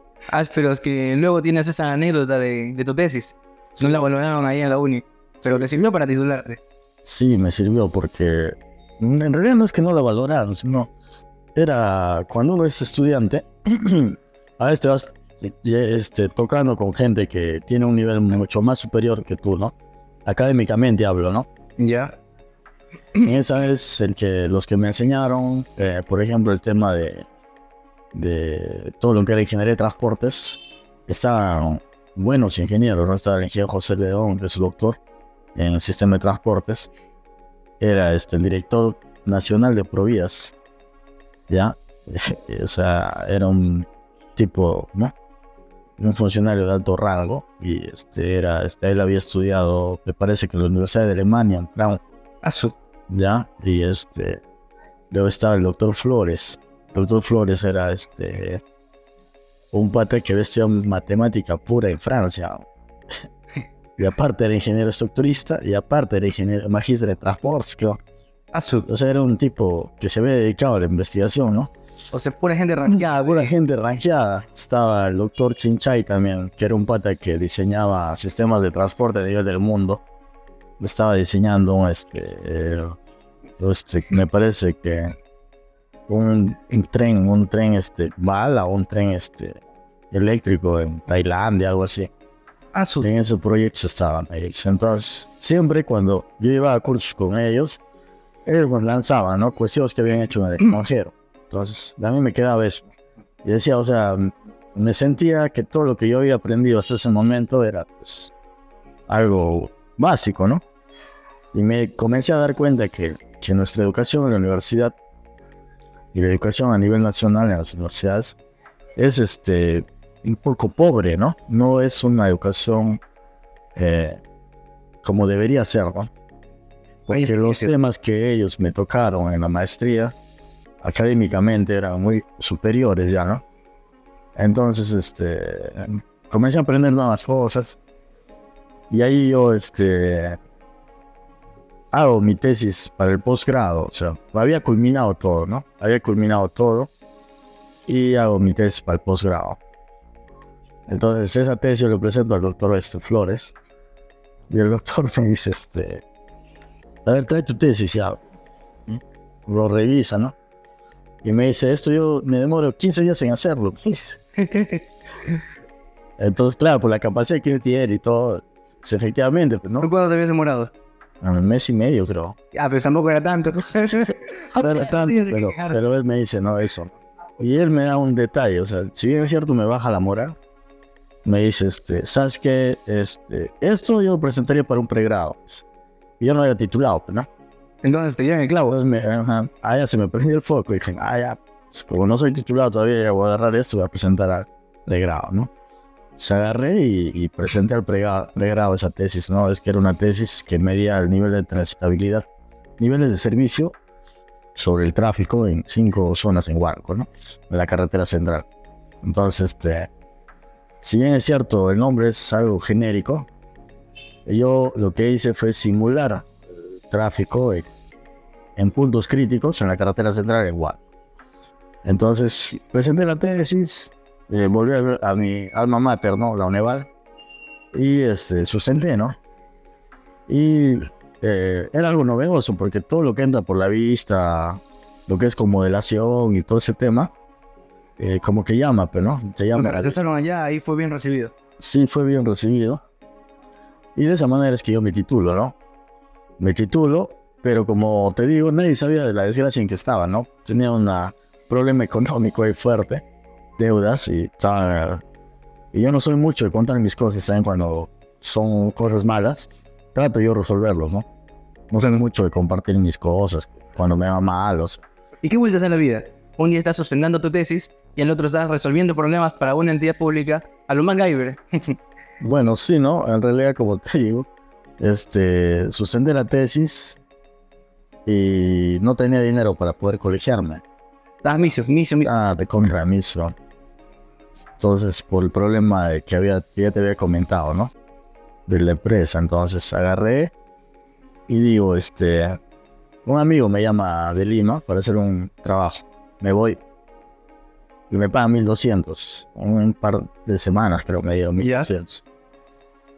Pero es que luego tienes esa anécdota de tu tesis. No la valoraron ahí en la uni. Pero te sirvió para titularte. Sí, me sirvió porque en realidad no es que no la valoraron, sino era cuando uno es estudiante, a veces te vas tocando con gente que tiene un nivel mucho más superior que tú, ¿no? Académicamente hablo, ¿no? Ya. Y esa es los que me enseñaron, por ejemplo, el tema de todo lo que era ingeniería de transportes. Estaban buenos ingenieros, ¿no? Estaba el ingeniero José León, que es doctor en el sistema de transportes. Era el director nacional de Provías, ¿ya? O sea, era un tipo, ¿no? Un funcionario de alto rango. Y él había estudiado, me parece que en la Universidad de Alemania, en Frankfurt. ¿Ya? Y luego estaba el doctor Flores. El doctor Flores era un pata que había estudiado matemática pura en Francia. Y aparte era ingeniero estructurista y aparte era magíster de transportes, creo. O sea, era un tipo que se había dedicado a la investigación, ¿no? O sea, pura gente ranqueada. Pura gente ranqueada. Estaba el doctor Chinchay también, que era un pata que diseñaba sistemas de transporte a nivel del mundo. Estaba diseñando me parece que un tren bala, un tren eléctrico en Tailandia, algo así. En esos proyectos estaban ellos. Entonces, siempre cuando yo iba a cursos con ellos nos lanzaban, ¿no? Cuestiones que habían hecho en el extranjero. Entonces, a mí me quedaba eso. Y decía, o sea, me sentía que todo lo que yo había aprendido hasta ese momento era, pues, algo básico, ¿no? Y me comencé a dar cuenta que nuestra educación en la universidad y la educación a nivel nacional en las universidades es un poco pobre, ¿no? No es una educación como debería ser, ¿no? Porque los temas que ellos me tocaron en la maestría académicamente eran muy superiores ya, ¿no? Entonces, comencé a aprender nuevas cosas y ahí yo, hago mi tesis para el posgrado, o sea, había culminado todo, ¿no? Había culminado todo y hago mi tesis para el posgrado. Entonces, esa tesis yo le presento al doctor Flores y el doctor me dice, a ver, trae tu tesis ya. Lo revisa, ¿no? Y me dice, esto yo me demoro 15 días en hacerlo. Entonces, claro, por la capacidad que tiene y todo, efectivamente, pues, ¿no? ¿Tú cuándo te habías demorado? Un mes y medio, creo. Pues tampoco era tanto. Pero él me dice, no, eso. Y él me da un detalle, o sea, si bien es cierto, me baja la moral. Me dice, ¿sabes qué? Esto yo lo presentaría para un pregrado. Y yo no era titulado, ¿no? Entonces te llevan el clavo. Entonces ya se me prendió el foco y dije, ya, pues, como no soy titulado todavía, ya voy a agarrar esto y voy a presentar al pregrado, ¿no? Se agarré y presenté al pregrado esa tesis, ¿no? Es que era una tesis que medía el nivel de transitabilidad, niveles de servicio sobre el tráfico en 5 zonas en Huánuco, ¿no? De la carretera central. Entonces, si bien es cierto, el nombre es algo genérico, yo lo que hice fue simular el tráfico en puntos críticos en la carretera central en Huánuco. Entonces, presenté la tesis, volví a mi alma mater, ¿no? La UNEVAL, y sustenté, ¿no? Y era algo novedoso, porque todo lo que entra por la vista, lo que es con modelación y todo ese tema, como que llama, pero ¿no? Te llama. Cuando estaban allá, ahí fue bien recibido. Sí, fue bien recibido. Y de esa manera es que yo me titulo, ¿no? Me titulo, pero como te digo, nadie sabía de la desgracia en que estaba, ¿no? Tenía un problema económico ahí fuerte, deudas, y yo no soy mucho de contar mis cosas, ¿saben? Cuando son cosas malas, trato yo de resolverlos, ¿no? No soy mucho de compartir mis cosas cuando me va mal, o sea. ¿Y qué vueltas a la vida? Un día estás sosteniendo tu tesis y el otro estás resolviendo problemas para una entidad pública a lo MacGyver. Bueno, sí, ¿no? En realidad, como te digo, sustenté la tesis y no tenía dinero para poder colegiarme. Estás misio. De contra misio. Entonces, por el problema que ya te había comentado, ¿no? De la empresa. Entonces, agarré y digo, un amigo me llama de Lima para hacer un trabajo. Me voy. Y me pagan 1.200. Un par de semanas, creo, me dieron 1.200.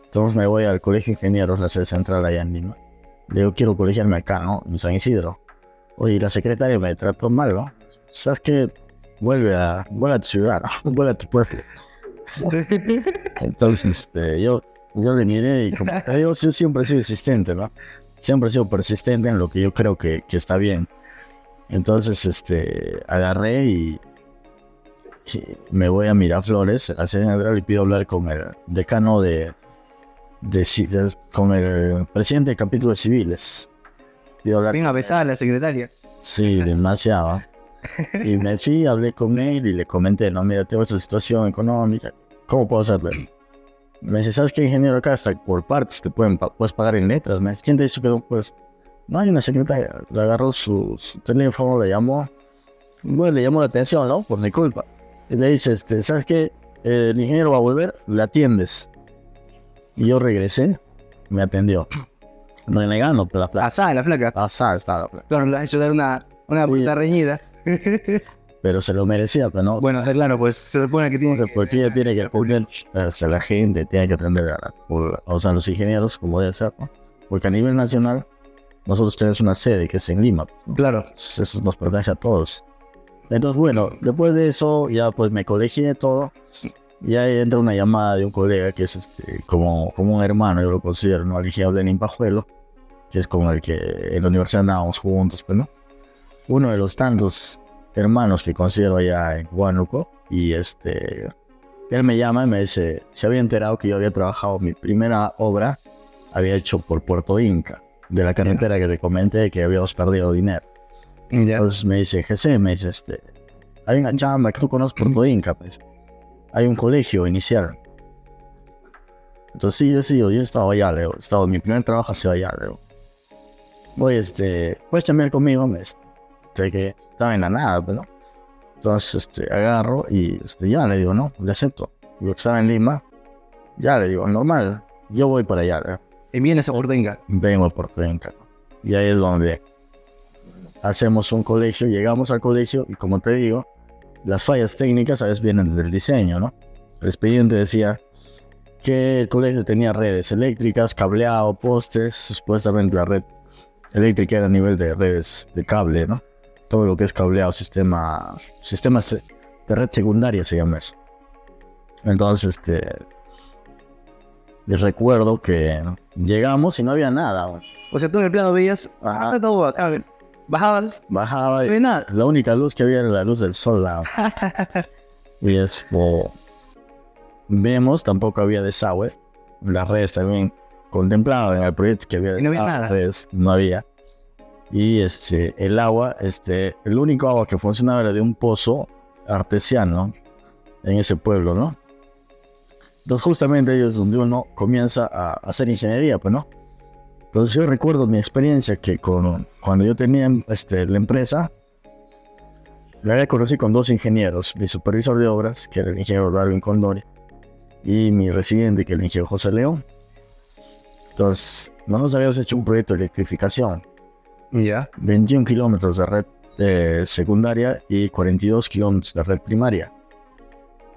Entonces me voy al Colegio de Ingenieros, la sede central allá en Lima. Le digo, quiero colegiarme acá, ¿no? En San Isidro. Oye, la secretaria me trató mal, ¿no? ¿Sabes qué? Vuelve a tu ciudad, ¿no? Vuelve a tu pueblo. Entonces, yo le miré y como yo siempre he sido insistente, ¿no? Siempre he sido persistente en lo que yo creo que está bien. Entonces, agarré y me voy a Miraflores, a la sede central, y pido hablar con el decano con el presidente del capítulo de civiles. Pido hablar. Venga a besar a la secretaria. Sí, demasiado. Y me fui, hablé con él y le comenté, no, mira, tengo esta situación económica, ¿cómo puedo hacerlo? Me dice, ¿sabes qué, ingeniero? Acá hasta por partes te puedes pagar en letras. Me dice, ¿quién te ha dicho que no puedes? No, hay una secretaria. Le agarró su teléfono, le llamó. Bueno, le llamó la atención, ¿no? Por mi culpa. Y le dice, ¿sabes qué? El ingeniero va a volver, le atiendes. Y yo regresé, me atendió. Renegando por la placa. Asada la flaca. Asada estaba la placa. Claro, le has hecho dar una puta reñida. Pero se lo merecía, pero no. Bueno, claro, pues se supone que tiene que... Porque ella tiene que poner, hasta la gente tiene que aprender a usar los ingenieros como debe ser, ¿no? Porque a nivel nacional, nosotros tenemos una sede que es en Lima. Claro. Eso nos pertenece a todos. Entonces, bueno, después de eso ya pues me colegié todo. Y ahí entra una llamada de un colega que es como un hermano, yo lo considero, ¿no? Al ingeniero Lenin Pajuelo, que es con el que en la universidad andábamos juntos, pues, ¿no? Uno de los tantos hermanos que considero allá en Huánuco. Y él me llama y me dice, se había enterado que yo había trabajado, mi primera obra había hecho por Puerto Inca, de la carretera que te comenté que habíamos perdido dinero. Entonces me dice, José, me dice, hay una chamba que tú conoces Puerto Inca, pues. Hay un colegio inicial. Entonces sí, yo estaba allá, Leo. Mi primer trabajo ha sido allá, Leo. Voy, puedes chambear conmigo, me dice. Sé que estaba en la nada, pues, ¿no? Entonces, agarro y, ya le digo, no, le acepto. Yo estaba en Lima, ya le digo, normal, yo voy para allá, Leo. ¿Y vienes a Puerto Inca? Vengo a Puerto Inca. Y ahí es donde hacemos un colegio, llegamos al colegio y como te digo, las fallas técnicas a veces vienen desde el diseño, ¿no? El expediente decía que el colegio tenía redes eléctricas, cableado, postes, supuestamente la red eléctrica era a nivel de redes de cable, ¿no? Todo lo que es cableado, sistemas de red secundaria se llama eso. Entonces, les recuerdo que llegamos y no había nada, ¿no? O sea, tú en el plano veías, todo acá, bajabas, bajaba no había nada. La única luz que había era la luz del sol, ¿no? Y vemos, tampoco había desagüe, las redes también contempladas en el proyecto que había y no había nada. Redes, no había. Y el agua, el único agua que funcionaba era de un pozo artesiano en ese pueblo, ¿no? Entonces justamente ahí es donde uno comienza a hacer ingeniería, pues, ¿no? Entonces yo recuerdo mi experiencia que cuando yo tenía la empresa, la conocí con dos ingenieros, mi supervisor de obras, que era el ingeniero Darwin Condori, y mi residente, que era el ingeniero José León. Entonces, nosotros habíamos hecho un proyecto de electrificación. 21 kilómetros de red secundaria y 42 kilómetros de red primaria.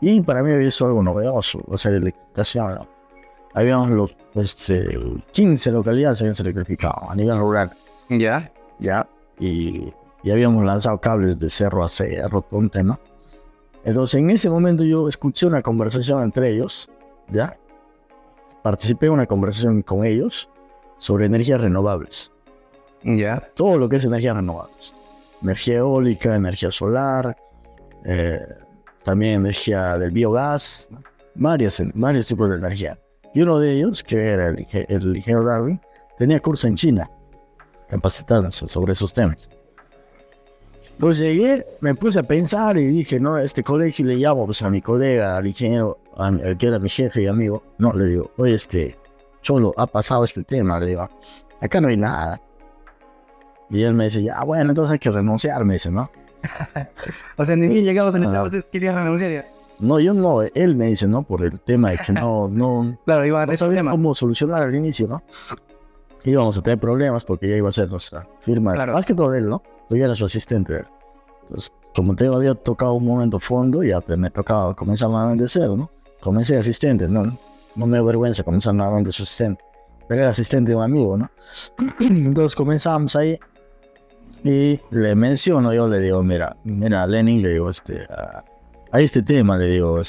Y para mí había sido algo novedoso, hacer electrificación, ¿no? Habíamos 15 localidades habíamos electrificado a nivel rural. Ya. Y habíamos lanzado cables de cerro a cerro, tonte, ¿no? Entonces en ese momento yo escuché una conversación entre ellos, ¿ya? Participé en una conversación con ellos sobre energías renovables. Ya. Todo lo que es energías renovables. Energía eólica, energía solar, también energía del biogás, varios tipos de energía. Y uno de ellos, que era el ingeniero Darwin, tenía curso en China, capacitándose sobre esos temas. Entonces llegué, me puse a pensar y dije, no, este colegio le llamo pues, a mi colega, al ingeniero, el que era mi jefe y amigo. No, le digo, oye, Cholo, ha pasado este tema, le digo, acá no hay nada. Y él me dice, ya, bueno, entonces hay que renunciar, me dice, ¿no? O sea, ni bien llegamos en el chavo, querías renunciar ya. No, yo no, él me dice, ¿no? Por el tema de que no claro, iba a no sabía cómo solucionar al inicio, ¿no? Íbamos a tener problemas porque ya iba a ser nuestra firma. Claro. Más que todo él, ¿no? Yo ya era su asistente. Entonces, como te digo, había tocado un momento fondo y ya me tocaba comenzar nuevamente de cero, ¿no? Comencé de asistente, ¿no? No me da vergüenza comenzar nuevamente de su asistente. Pero era asistente de un amigo, ¿no? Entonces comenzamos ahí y le menciono, yo le digo, mira, Lenin, le digo, hay este tema, le digo,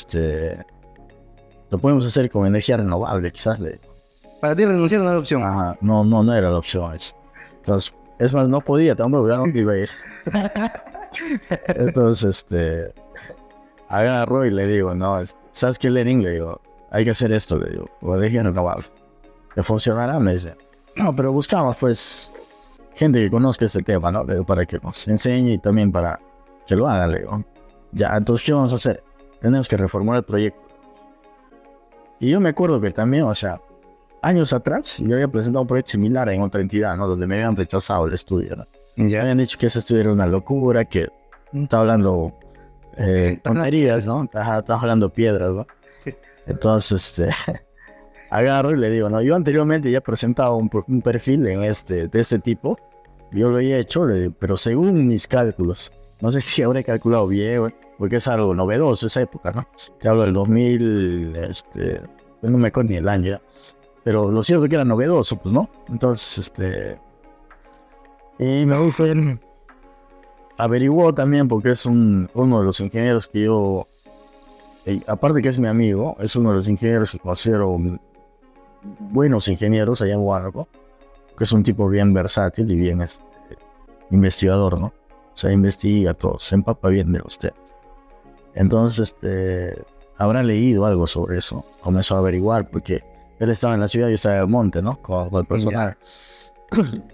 lo podemos hacer con energía renovable, quizás, le digo. Para ti renunciar no era la opción. Ajá, no era la opción eso. Entonces, es más, no podía, tampoco, ya no iba a ir. Entonces, agarro y le digo, no, ¿sabes qué, Lenin? Le digo, hay que hacer esto, le digo, o energía renovable. ¿Te funcionará? Me dice, no, pero buscamos, pues, gente que conozca este tema, ¿no? Le digo, para que nos enseñe y también para que lo haga, le digo. Ya, entonces, ¿qué vamos a hacer? Tenemos que reformular el proyecto. Y yo me acuerdo que también, o sea, años atrás, yo había presentado un proyecto similar en otra entidad, ¿no? Donde me habían rechazado el estudio, ¿no? Ya. Me habían dicho que ese estudio era una locura, que estaba hablando tonterías, ¿no? Estaba hablando piedras, ¿no? Entonces, agarro y le digo, no, yo anteriormente ya he presentado un perfil de este tipo, yo lo he hecho, pero según mis cálculos, no sé si habré calculado bien, porque es algo novedoso esa época, ¿no? Te hablo del 2000, no me acuerdo ni el año ya, pero lo cierto es que era novedoso, pues, ¿no? Entonces, y me dice, averiguó también porque es uno de los ingenieros que yo, aparte que es mi amigo, es uno de los ingenieros que considero buenos ingenieros allá en Huánuco, que es un tipo bien versátil y bien investigador, ¿no? O sea, investiga todo, se empapa bien de los temas. Entonces, habrá leído algo sobre eso, comenzó a averiguar, porque él estaba en la ciudad y yo estaba en el monte, ¿no? Con el personal.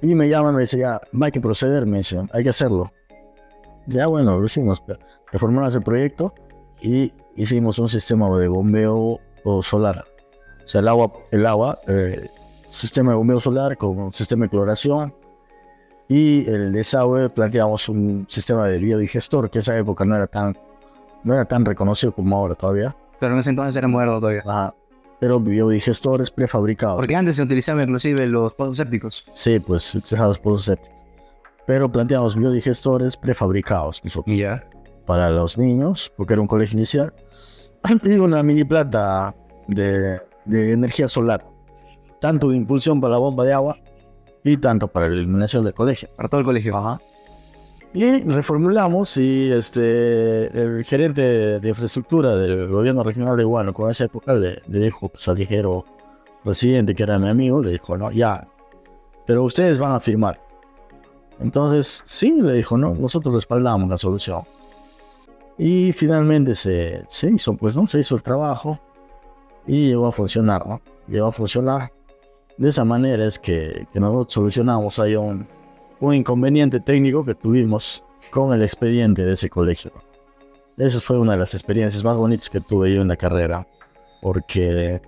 Y me llama y me dice, ya, hay que proceder, me dice, hay que hacerlo. Ya, bueno, lo hicimos, reformamos el proyecto y hicimos un sistema de bombeo solar. O sea, el agua, sistema de bombeo solar con un sistema de cloración, y el desagüe planteamos un sistema de biodigestor, que en esa época no era tan reconocido como ahora todavía. Pero en ese entonces era moderno todavía. Ajá. Pero biodigestores prefabricados. Porque antes se utilizaban inclusive los pozos sépticos. Sí, pues utilizados pozos sépticos. Pero planteamos biodigestores prefabricados nosotros. Ya. Para los niños, porque era un colegio inicial. Y una mini planta de energía solar. Tanto de impulsión para la bomba de agua y tanto para la iluminación del colegio. Para todo el colegio. Ajá. Y reformulamos y el gerente de infraestructura del gobierno regional de Huánuco en esa época le dijo pues, al ligero presidente, que era mi amigo, le dijo, no, ya, pero ustedes van a firmar. Entonces, sí, le dijo, no, nosotros respaldamos la solución. Y finalmente se hizo, pues, ¿no? Se hizo el trabajo y llegó a funcionar, ¿no? Llegó a funcionar. De esa manera es que nosotros solucionamos ahí un inconveniente técnico que tuvimos con el expediente de ese colegio. Esa fue una de las experiencias más bonitas que tuve yo en la carrera, porque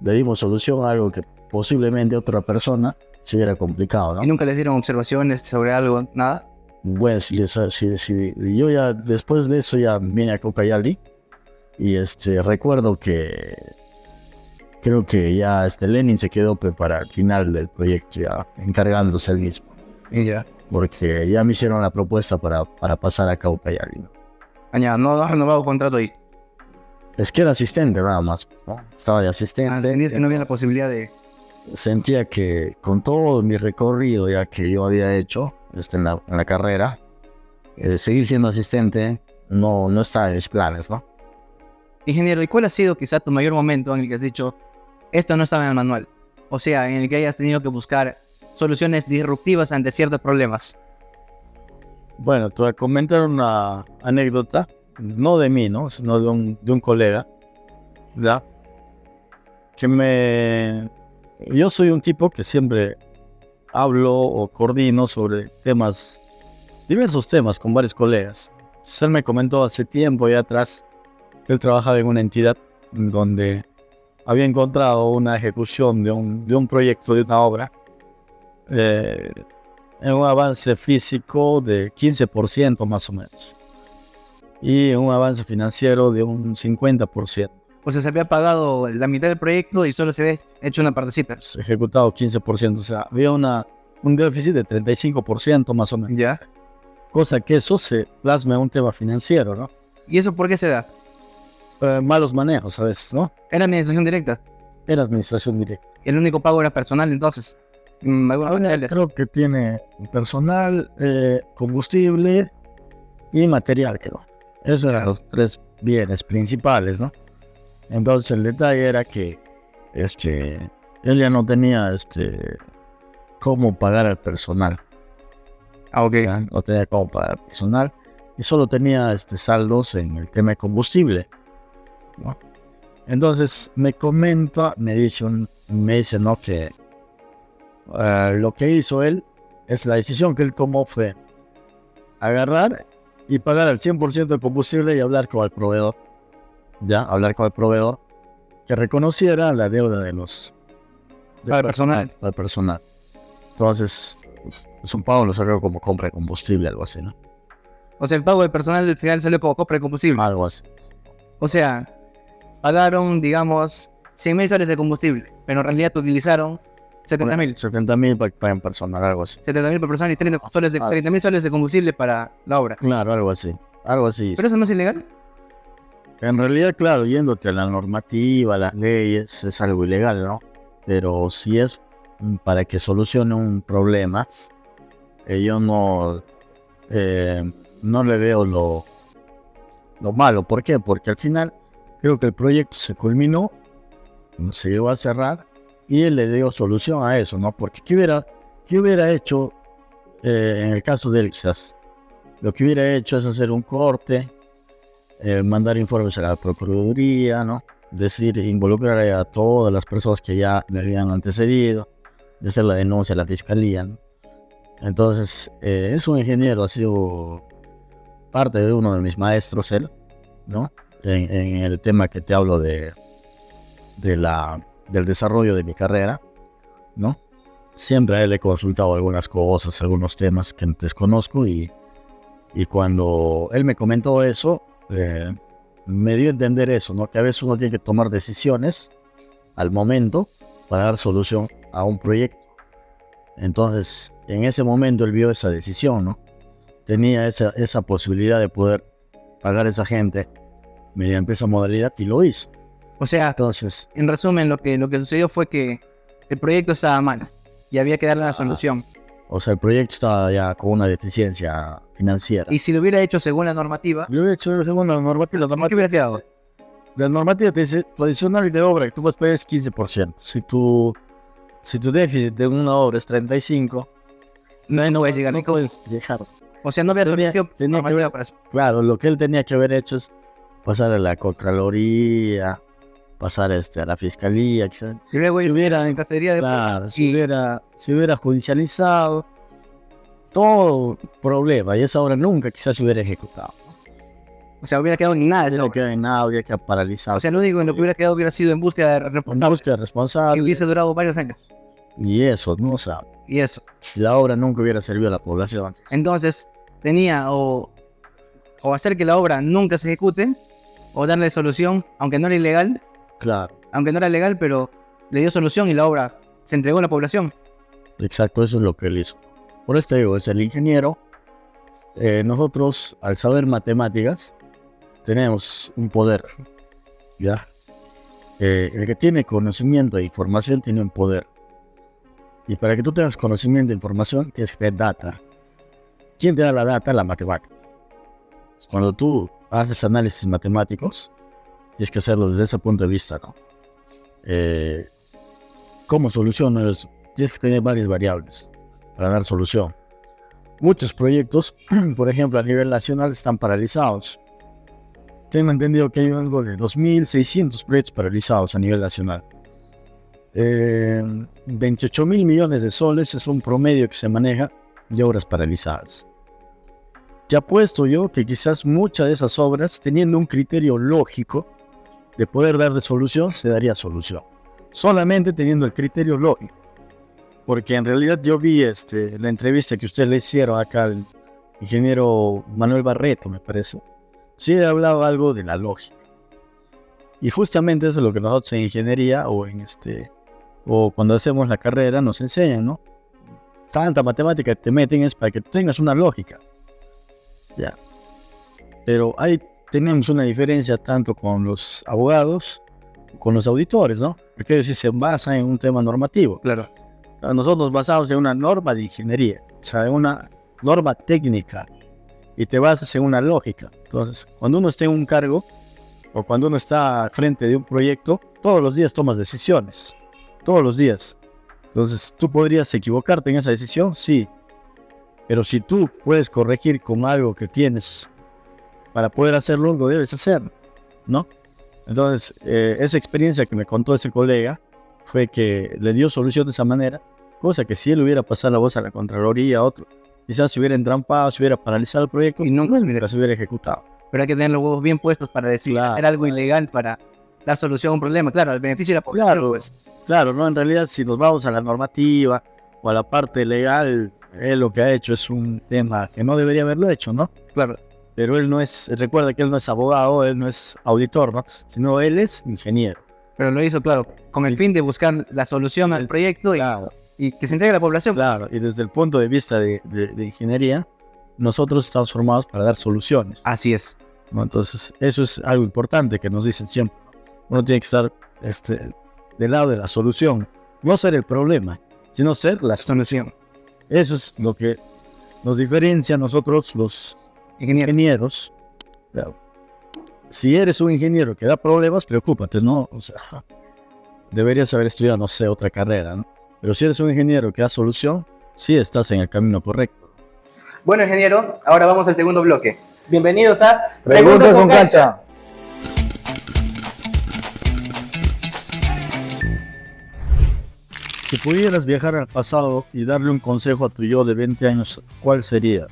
le dimos solución a algo que posiblemente otra persona se hubiera complicado, ¿no? ¿Y nunca les dieron observaciones sobre algo? ¿Nada? Bueno, yo ya después de eso ya vine a Caucayali y recuerdo que creo que ya Lenin se quedó para el final del proyecto, ya encargándose él mismo. Y ya. Porque ya me hicieron la propuesta para pasar a Caucayali, ¿no? Añada, no has renovado contrato ahí. Es que era asistente nada más, ¿no? Estaba de asistente. Entendías que no había la posibilidad de... Sentía que con todo mi recorrido ya que yo había hecho en la carrera, seguir siendo asistente no estaba en mis planes, ¿no? Ingeniero, ¿y cuál ha sido quizá tu mayor momento en el que has dicho, esto no estaba en el manual? O sea, en el que hayas tenido que buscar soluciones disruptivas ante ciertos problemas. Bueno, te voy a comentar una anécdota, no de mí, ¿no? Sino de un colega, ¿verdad? Yo soy un tipo que siempre hablo o coordino sobre diversos temas con varios colegas. Entonces, él me comentó hace tiempo ya atrás que él trabajaba en una entidad donde había encontrado una ejecución de un proyecto, de una obra, en un avance físico de 15% más o menos y un avance financiero de un 50%. O sea, se había pagado la mitad del proyecto y solo se había hecho una partecita. Ejecutado 15%, o sea, había un déficit de 35% más o menos. Ya. Cosa que eso se plasma en un tema financiero, ¿no? ¿Y eso por qué se da? Malos manejos a veces, ¿no? ¿Era administración directa? Era administración directa. ¿El único pago era personal entonces? Creo que tiene personal, combustible y material, creo. Esos eran los tres bienes principales, ¿no? Entonces el detalle era que él ya no tenía cómo pagar al personal. Ah, ok. ¿Ya? No tenía cómo pagar al personal y solo tenía saldos en el tema de combustible, ¿no? Entonces me dice, ¿no? Que lo que hizo él, la decisión que él tomó fue agarrar y pagar al 100% del combustible y hablar con el proveedor. Hablar con el proveedor que reconociera la deuda del personal. Entonces, es un pago, lo salió como compra de combustible, algo así, ¿no? O sea, el pago del personal del final salió como compra de combustible. Algo así. O sea, pagaron, digamos, 100.000 soles de combustible, pero en realidad utilizaron 70.000. 70.000 para en personal, algo así. 70.000 por persona y 30.000 soles de combustible para la obra. Claro, algo así. ¿Pero eso no es ilegal? En realidad, claro, yéndote a la normativa, a las leyes, es algo ilegal, ¿no? Pero si es para que solucione un problema, yo no no le veo lo malo. ¿Por qué? Porque al final creo que el proyecto se culminó, se llegó a cerrar y él le dio solución a eso, ¿no? Porque ¿qué hubiera hecho en el caso de él quizás? Lo que hubiera hecho es hacer un corte, mandar informes a la Procuraduría, ¿no? Decir, involucrar a todas las personas que ya le habían antecedido, de hacer la denuncia a la Fiscalía, ¿no? Entonces, es un ingeniero, ha sido parte de uno de mis maestros él, ¿no? En el tema que te hablo del desarrollo de mi carrera, ¿no? Siempre a él he consultado algunas cosas, algunos temas que desconozco y cuando él me comentó eso, me dio a entender eso, ¿no? Que a veces uno tiene que tomar decisiones al momento para dar solución a un proyecto. Entonces, en ese momento él vio esa decisión, ¿no? Tenía esa posibilidad de poder pagar a esa gente mediante esa modalidad y lo hizo. O sea, Entonces, en resumen, lo que sucedió fue que el proyecto estaba mal y había que darle una solución. o sea, el proyecto estaba ya con una deficiencia financiera. Y si lo hubiera hecho según la normativa, Yo he hecho según la normativa. ¿qué hubiera quedado? La normativa te dice, tu adicional de obra que tú puedes pagar es 15%. Si tu déficit de una obra es 35%, No voy a llegar. no puedes llegar. O sea, no había solución tenía que normativa ver- para eso. Claro, lo que él tenía que haber hecho es pasar a la Contraloría, pasar a la Fiscalía, quizás. Y luego Si ellos hubiera- en cacería de Claro, y- si hubiera judicializado todo problema y esa obra nunca quizás se hubiera ejecutado. o sea, hubiera quedado ni nada de esa No obra. queda en nada, había que paralizar. O sea, lo único en lo que hubiera quedado hubiera sido en búsqueda de en responsables. búsqueda Y responsable hubiese durado varios años. y eso, ¿no? O sea, Y eso. la obra nunca hubiera servido a la población. Entonces, tenía o hacer que la obra nunca se ejecute, o darle solución, aunque no era ilegal, Claro, pero le dio solución y la obra se entregó a la población. exacto, eso es lo que él hizo. Por eso te digo, es el ingeniero. Nosotros, al saber matemáticas, tenemos un poder, ¿ya? El que tiene conocimiento e información tiene un poder. Y para que tú tengas conocimiento e información, tienes que tener data. ¿Quién te da la data? La matemática. Cuando tú haces análisis matemáticos, tienes que hacerlo desde ese punto de vista, ¿no? ¿Cómo soluciono eso? Tienes que tener varias variables para dar solución. Muchos proyectos, por ejemplo, a nivel nacional, están paralizados. Tengo entendido que hay algo de 2.600 proyectos paralizados a nivel nacional. 28.000 millones de soles es un promedio que se maneja de obras paralizadas. Ya apuesto yo que quizás muchas de esas obras, teniendo un criterio lógico de poder darle solución, se daría solución. Solamente teniendo el criterio lógico. Porque en realidad yo vi la entrevista que ustedes le hicieron acá al ingeniero Manuel Barreto, me parece. Sí hablaba algo de la lógica. Y justamente eso es lo que nosotros en ingeniería o cuando hacemos la carrera nos enseñan, ¿no? Tanta matemática que te meten es para que tú tengas una lógica. Ya. Pero ahí tenemos una diferencia tanto con los abogados, con los auditores, ¿no? Porque ellos sí se basan en un tema normativo. Claro. Nosotros nos basamos en una norma de ingeniería, o sea, en una norma técnica, y te basas en una lógica. Entonces, cuando uno está en un cargo, o cuando uno está al frente de un proyecto, todos los días tomas decisiones, todos los días. Entonces, ¿tú podrías equivocarte en esa decisión? Sí. Pero si tú puedes corregir con algo que tienes para poder hacerlo, lo debes hacer, ¿no? Entonces, esa experiencia que me contó ese colega fue que le dio solución de esa manera, cosa que si él hubiera pasado la voz a la Contraloría, a otro, quizás se hubiera entrampado, se hubiera paralizado el proyecto Y nunca se hubiera ejecutado. Pero hay que tener los huevos bien puestos para decir Claro. hacer algo ilegal para dar solución a un problema. Claro, al beneficio de la población. Claro, Pues. claro, ¿no? En realidad, si nos vamos a la normativa o a la parte legal, él lo que ha hecho es un tema que no debería haberlo hecho, ¿no? Claro. Pero él no es, recuerda que él no es abogado, él no es auditor, ¿no? Sino él es ingeniero. Pero lo hizo, claro, con el fin de buscar la solución al proyecto y que se entregue a la población. Claro, y desde el punto de vista de ingeniería, nosotros estamos formados para dar soluciones, Así es. ¿no? Entonces, eso es algo importante que nos dicen siempre. Uno tiene que estar del lado de la solución, no ser el problema, sino ser la solución. Solución. Eso es lo que nos diferencia a nosotros los ingenieros. Claro. Si eres un ingeniero que da problemas, preocúpate, ¿no? O sea, deberías haber estudiado, no sé, otra carrera, ¿no? Pero si eres un ingeniero que da solución, sí estás en el camino correcto. Bueno, ingeniero, ahora vamos al segundo bloque. Bienvenidos a Preguntas con cancha. Si pudieras viajar al pasado y darle un consejo a tu yo de 20 años, ¿cuál sería?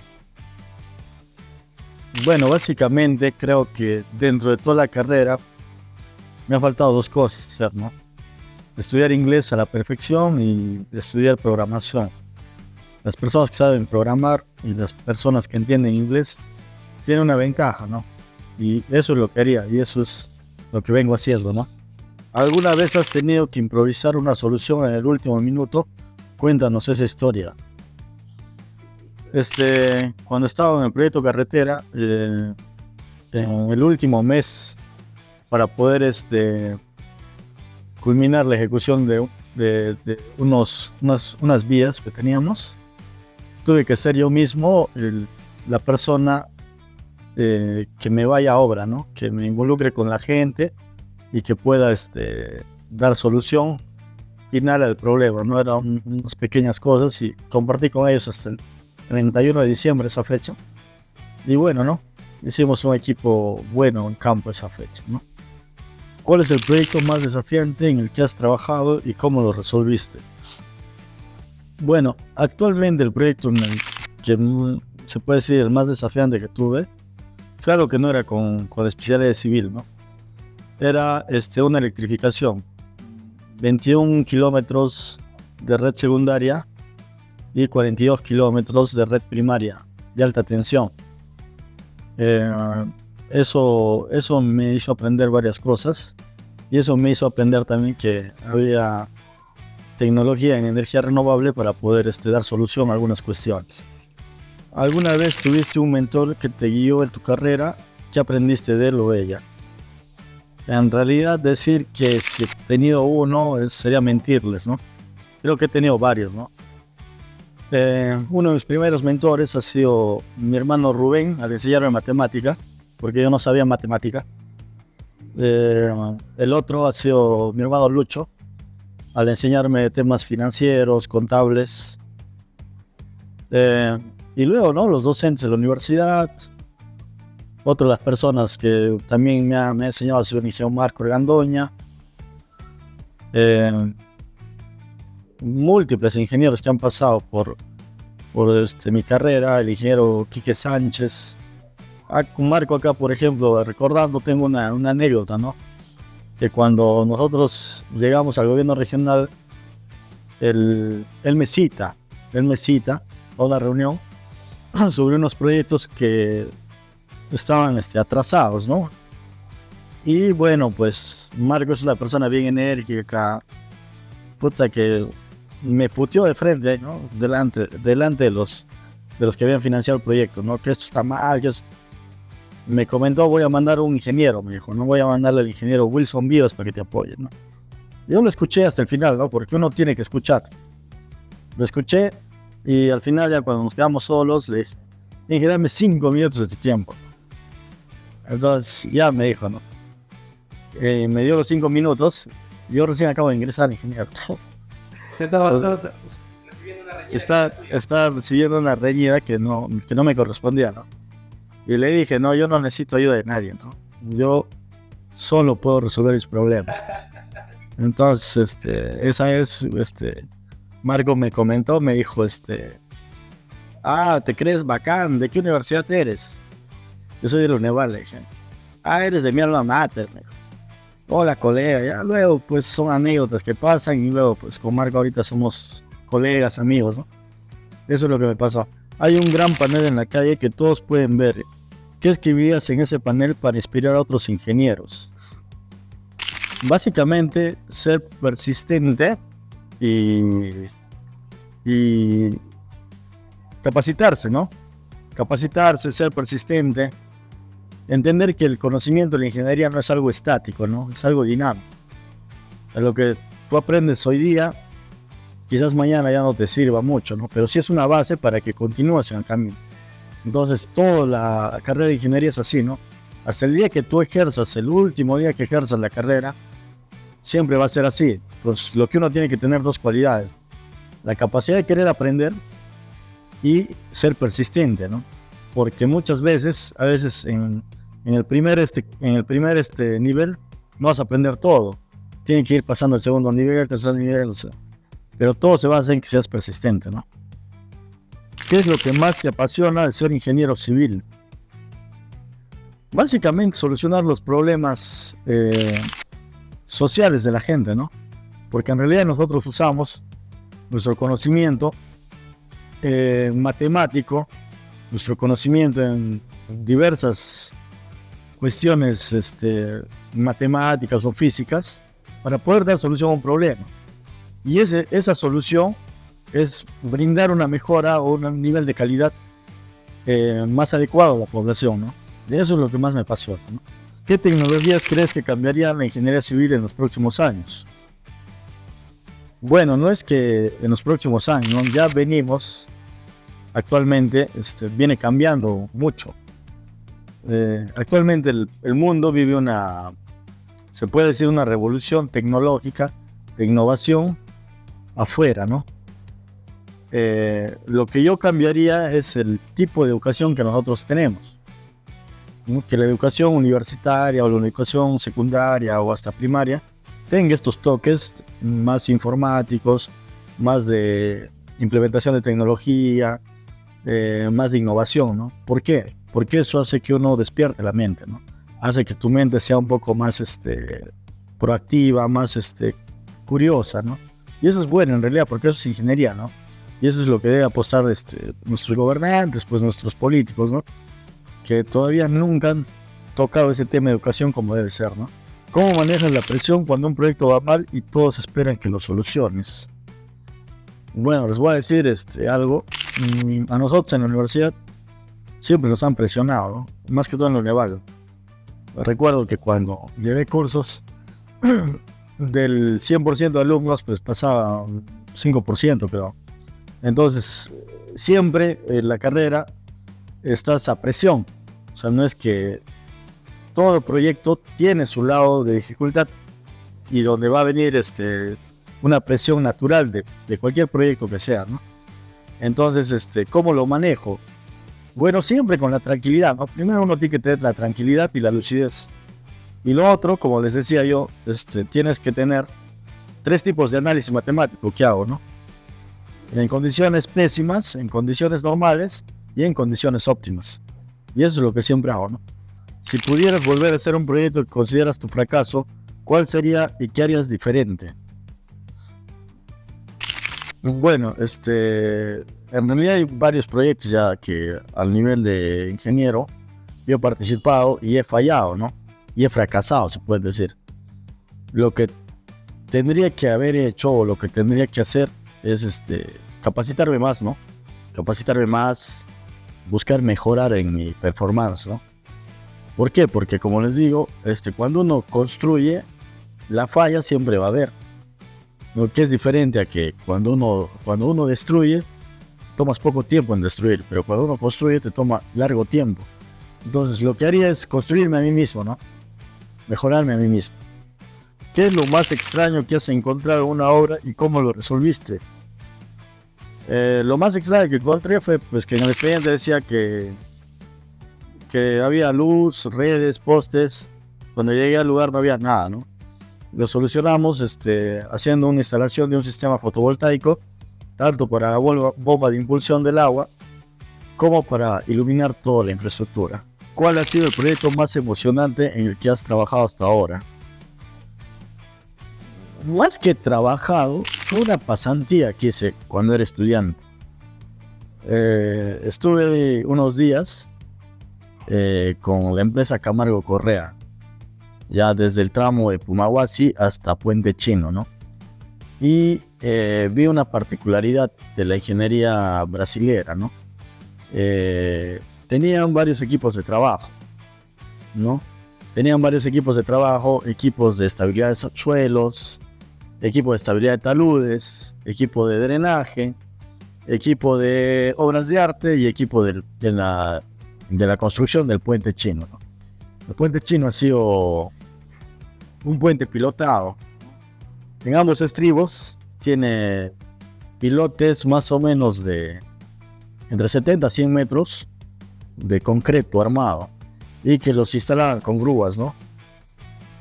Bueno, básicamente creo que dentro de toda la carrera me han faltado dos cosas hacer, ¿no? Estudiar inglés a la perfección y estudiar programación. Las personas que saben programar y las personas que entienden inglés tienen una ventaja, ¿no? Y eso es lo que haría y eso es lo que vengo haciendo, ¿no? ¿Alguna vez has tenido que improvisar una solución en el último minuto? Cuéntanos esa historia. Cuando estaba en el proyecto Carretera, en el último mes, para poder culminar la ejecución de unas vías que teníamos, tuve que ser yo mismo la persona que me vaya a obra, ¿no? Que me involucre con la gente y que pueda dar solución final al problema, ¿no? Eran unas pequeñas cosas y compartí con ellos hasta el 31 de diciembre esa fecha. Y bueno, ¿no? Hicimos un equipo bueno en campo esa fecha, ¿no? ¿Cuál es el proyecto más desafiante en el que has trabajado y cómo lo resolviste? Bueno, actualmente el proyecto en el que se puede decir el más desafiante que tuve, claro que no era con la especialidad de civil, ¿no? Era una electrificación, 21 kilómetros de red secundaria y 42 kilómetros de red primaria de alta tensión. Eso me hizo aprender varias cosas y eso me hizo aprender también que había tecnología en energía renovable para poder dar solución a algunas cuestiones. ¿Alguna vez tuviste un mentor que te guió en tu carrera? ¿Qué aprendiste de él o ella? En realidad decir que si he tenido uno sería mentirles, ¿no? Creo que he tenido varios, ¿no? Uno de mis primeros mentores ha sido mi hermano Rubén, al enseñarme matemática, porque yo no sabía matemática. El otro ha sido mi hermano Lucho, al enseñarme temas financieros, contables. Y luego, ¿no? Los docentes de la universidad. Otra de las personas que también me ha enseñado ha sido el ingeniero Marco Gandoña. Múltiples ingenieros que han pasado por mi carrera, el ingeniero Quique Sánchez. Con Marco acá, por ejemplo, recordando, tengo una anécdota, ¿no? Que cuando nosotros llegamos al gobierno regional, él me cita a una reunión sobre unos proyectos que estaban atrasados, ¿no? Y bueno, pues Marco es una persona bien enérgica, que me puteó de frente, ¿no? Delante de los que habían financiado el proyecto, ¿no? Que esto está mal. Me comentó, voy a mandar un ingeniero, me dijo, no voy a mandarle al ingeniero Wilson Víos para que te apoye, ¿no? Yo lo escuché hasta el final, ¿no? Porque uno tiene que escuchar. Lo escuché y al final ya cuando nos quedamos solos le dije, dame 5 minutos de tu tiempo. Entonces ya me dijo, ¿no? Me dio los 5 minutos. Yo recién acabo de ingresar, ingeniero. Está recibiendo una reñida que no me correspondía, ¿no? Y le dije, no, yo no necesito ayuda de nadie, ¿no? Yo solo puedo resolver mis problemas. Entonces, esa es, Marco me comentó, me dijo, ¿te crees bacán? ¿De qué universidad eres? Yo soy de la Uneval, le dije. Eres de mi alma mater, me dijo. Hola, colega. Ya luego, pues, son anécdotas que pasan y luego, pues, con Marco ahorita somos colegas, amigos, ¿no? Eso es lo que me pasó. Hay un gran panel en la calle que todos pueden ver. ¿Qué escribirías en ese panel para inspirar a otros ingenieros? Básicamente, ser persistente y capacitarse, ¿no? Capacitarse, ser persistente. Entender que el conocimiento de la ingeniería no es algo estático, ¿no? Es algo dinámico. Lo que tú aprendes hoy día, quizás mañana ya no te sirva mucho, ¿no? Pero sí es una base para que continúes en el camino. Entonces, toda la carrera de ingeniería es así, ¿no? Hasta el día que tú ejerzas, el último día que ejerzas la carrera, siempre va a ser así. Pues lo que uno tiene que tener dos cualidades: la capacidad de querer aprender y ser persistente, ¿no? Porque muchas veces, en el primer nivel, no vas a aprender todo. Tienes que ir pasando el segundo nivel, el tercer nivel, o sea, pero todo se basa en que seas persistente, ¿no? ¿Qué es lo que más te apasiona de ser ingeniero civil? Básicamente solucionar los problemas sociales de la gente, ¿no? Porque en realidad nosotros usamos nuestro conocimiento matemático, nuestro conocimiento en diversas cuestiones matemáticas o físicas para poder dar solución a un problema. Y esa solución es brindar una mejora o un nivel de calidad más adecuado a la población, ¿no? Y eso es lo que más me apasiona, ¿no? ¿Qué tecnologías crees que cambiarían la ingeniería civil en los próximos años? Bueno, no es que en los próximos años, ¿no? Ya venimos, actualmente viene cambiando mucho. Actualmente el mundo vive se puede decir, una revolución tecnológica de innovación afuera, ¿no? Lo que yo cambiaría es el tipo de educación que nosotros tenemos, ¿no? Que la educación universitaria o la educación secundaria o hasta primaria tenga estos toques más informáticos, más de implementación de tecnología, más de innovación, ¿no? ¿Por qué? Porque eso hace que uno despierte la mente, ¿no? Hace que tu mente sea un poco más proactiva, más curiosa, ¿no? Y eso es bueno en realidad, porque eso es ingeniería, ¿no? Y eso es lo que debe apostar nuestros gobernantes, pues nuestros políticos, ¿no? Que todavía nunca han tocado ese tema de educación como debe ser, ¿no? ¿Cómo manejas la presión cuando un proyecto va mal y todos esperan que lo soluciones? Bueno, les voy a decir algo. A nosotros en la universidad siempre nos han presionado, ¿no? Más que todo en lo naval. Recuerdo que cuando llevé cursos, del 100% de alumnos, pues pasaba un 5%, creo. Entonces, siempre en la carrera está esa presión. O sea, no es que todo proyecto tiene su lado de dificultad y donde va a venir una presión natural de cualquier proyecto que sea, ¿no? Entonces, ¿cómo lo manejo? Bueno, siempre con la tranquilidad, ¿no? Primero uno tiene que tener la tranquilidad y la lucidez. Y lo otro, como les decía yo, tienes que tener 3 tipos de análisis matemático que hago, ¿no? En condiciones pésimas, en condiciones normales y en condiciones óptimas. Y eso es lo que siempre hago, ¿no? Si pudieras volver a hacer un proyecto que consideras tu fracaso, ¿cuál sería y qué harías diferente? Bueno, en realidad hay varios proyectos ya que al nivel de ingeniero yo he participado y he fallado, ¿no? Y he fracasado, se puede decir. Lo que tendría que haber hecho o lo que tendría que hacer es capacitarme más, ¿no? Capacitarme más, buscar mejorar en mi performance, ¿no? ¿Por qué? Porque como les digo, cuando uno construye, la falla siempre va a haber. Lo que es diferente a que cuando uno destruye, tomas poco tiempo en destruir, pero cuando uno construye te toma largo tiempo. Entonces lo que haría es construirme a mí mismo, ¿no? Mejorarme a mí mismo. ¿Qué es lo más extraño que has encontrado en una obra y cómo lo resolviste? Lo más extraño que encontré fue pues, que en el expediente decía que había luz, redes, postes. Cuando llegué al lugar no había nada, ¿no? Lo solucionamos haciendo una instalación de un sistema fotovoltaico, tanto para la bomba de impulsión del agua como para iluminar toda la infraestructura. ¿Cuál ha sido el proyecto más emocionante en el que has trabajado hasta ahora? Más que trabajado, fue una pasantía que hice cuando era estudiante. Estuve unos días con la empresa Camargo Correa, ya desde el tramo de Pumahuasi hasta Puente Chino, ¿no? Y vi una particularidad de la ingeniería brasilera, ¿no? Tenían varios equipos de trabajo, ¿no? Equipos de estabilidad de suelos, equipo de estabilidad de taludes, equipo de drenaje, equipo de obras de arte y equipo de la construcción del puente chino, ¿no? El puente chino ha sido un puente pilotado. En ambos estribos tiene pilotes más o menos de entre 70 a 100 metros de concreto armado y que los instalaban con grúas, ¿no?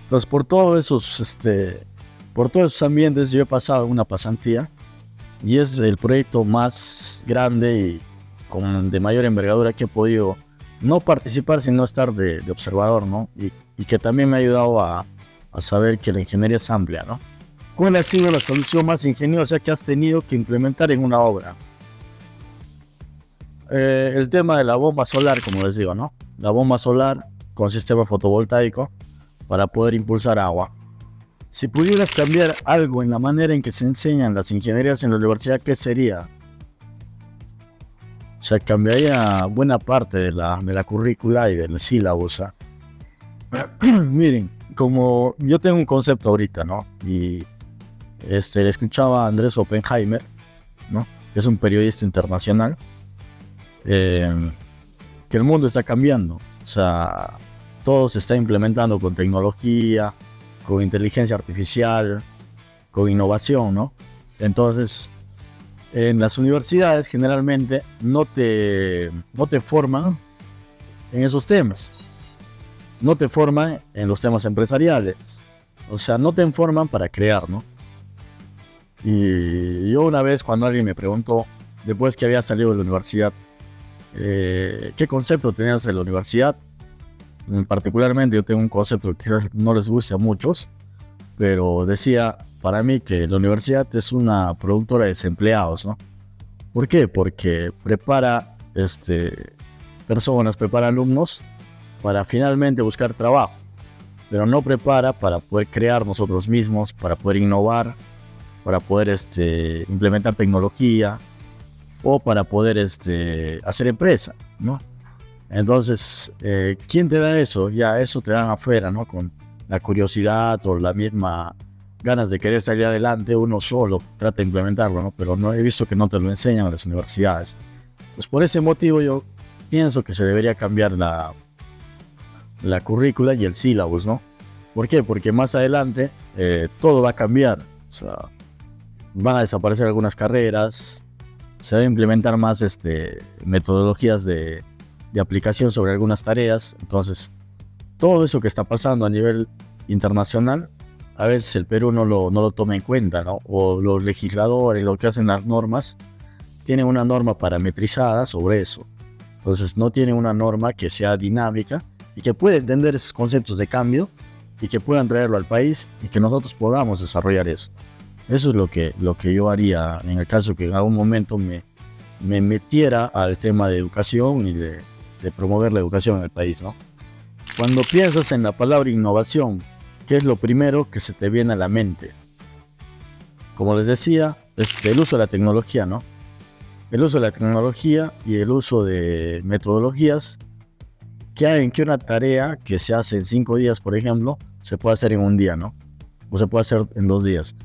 Entonces por todos esos ambientes yo he pasado una pasantía y es el proyecto más grande y de mayor envergadura que he podido no participar sino estar de observador, ¿no? Y que también me ha ayudado a saber que la ingeniería es amplia, ¿no? ¿Cuál ha sido la solución más ingeniosa que has tenido que implementar en una obra? El tema de la bomba solar, como les digo, ¿no? La bomba solar con sistema fotovoltaico para poder impulsar agua. Si pudieras cambiar algo en la manera en que se enseñan las ingenierías en la universidad, ¿qué sería? O sea, cambiaría buena parte de la currícula y del sílabus, ¿eh? Miren, como yo tengo un concepto ahorita, ¿no? Y le escuchaba a Andrés Oppenheimer, ¿no? Que es un periodista internacional, que el mundo está cambiando. O sea, todo se está implementando con tecnología, con inteligencia artificial, con innovación, ¿no? Entonces, en las universidades generalmente no te forman en esos temas. No te forman en los temas empresariales. O sea, no te forman para crear, ¿no? Y yo una vez cuando alguien me preguntó, después que había salido de la universidad, ¿qué concepto tenías de la universidad? Particularmente yo tengo un concepto que quizás no les guste a muchos, pero decía para mí que la universidad es una productora de desempleados, ¿no? ¿Por qué? Porque prepara personas, prepara alumnos para finalmente buscar trabajo, pero no prepara para poder crear nosotros mismos, para poder innovar, para poder implementar tecnología o para poder hacer empresa, ¿no? Entonces, ¿quién te da eso? Ya eso te dan afuera, ¿no? Con la curiosidad o la misma ganas de querer salir adelante, uno solo trata de implementarlo, ¿no? Pero no he visto que no te lo enseñan en las universidades. Pues por ese motivo yo pienso que se debería cambiar la currícula y el sílabus, ¿no? ¿Por qué? Porque más adelante todo va a cambiar. O sea, van a desaparecer algunas carreras, se va a implementar más metodologías de aplicación sobre algunas tareas. Entonces, todo eso que está pasando a nivel internacional, a veces el Perú no lo toma en cuenta, ¿no? O los legisladores, lo que hacen las normas, tienen una norma parametrizada sobre eso. Entonces, no tienen una norma que sea dinámica y que pueda entender esos conceptos de cambio y que puedan traerlo al país y que nosotros podamos desarrollar eso. Eso es lo que yo haría en el caso que en algún momento me metiera al tema de educación y de promover la educación en el país, ¿no? Cuando piensas en la palabra innovación, ¿qué es lo primero que se te viene a la mente? Como les decía, el uso de la tecnología, ¿no? El uso de la tecnología y el uso de metodologías que hagan que una tarea que se hace en 5 días, por ejemplo, se pueda hacer en un día, ¿no? O se puede hacer en 2 días.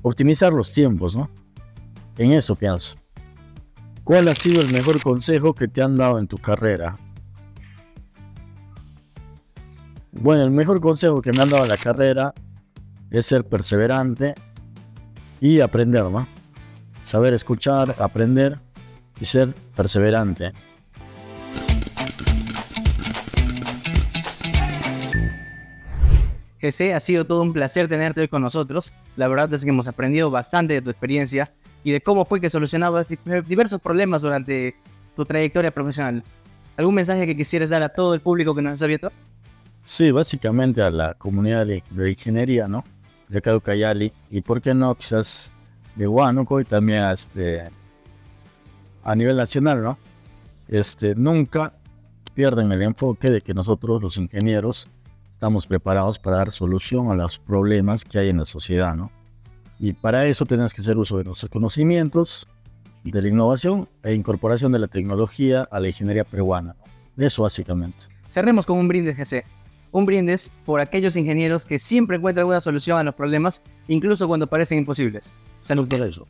Optimizar los tiempos, ¿no? En eso pienso. ¿Cuál ha sido el mejor consejo que te han dado en tu carrera? Bueno, el mejor consejo que me han dado en la carrera es ser perseverante y aprender, ¿no? Saber escuchar, aprender y ser perseverante. Jesse, ha sido todo un placer tenerte hoy con nosotros. La verdad es que hemos aprendido bastante de tu experiencia y de cómo fue que solucionabas diversos problemas durante tu trayectoria profesional. ¿Algún mensaje que quisieras dar a todo el público que nos está viendo? Sí, básicamente a la comunidad de ingeniería, ¿no? De acá de Ucayali y por qué no quizás de Huánuco y también a nivel nacional, ¿no? Nunca pierdan el enfoque de que nosotros los ingenieros estamos preparados para dar solución a los problemas que hay en la sociedad, ¿no? Y para eso tenemos que hacer uso de nuestros conocimientos, de la innovación e incorporación de la tecnología a la ingeniería peruana, ¿no? Eso básicamente. Cerremos con un brindis, Jesse. Un brindis por aquellos ingenieros que siempre encuentran una solución a los problemas, incluso cuando parecen imposibles. Salud. Por eso.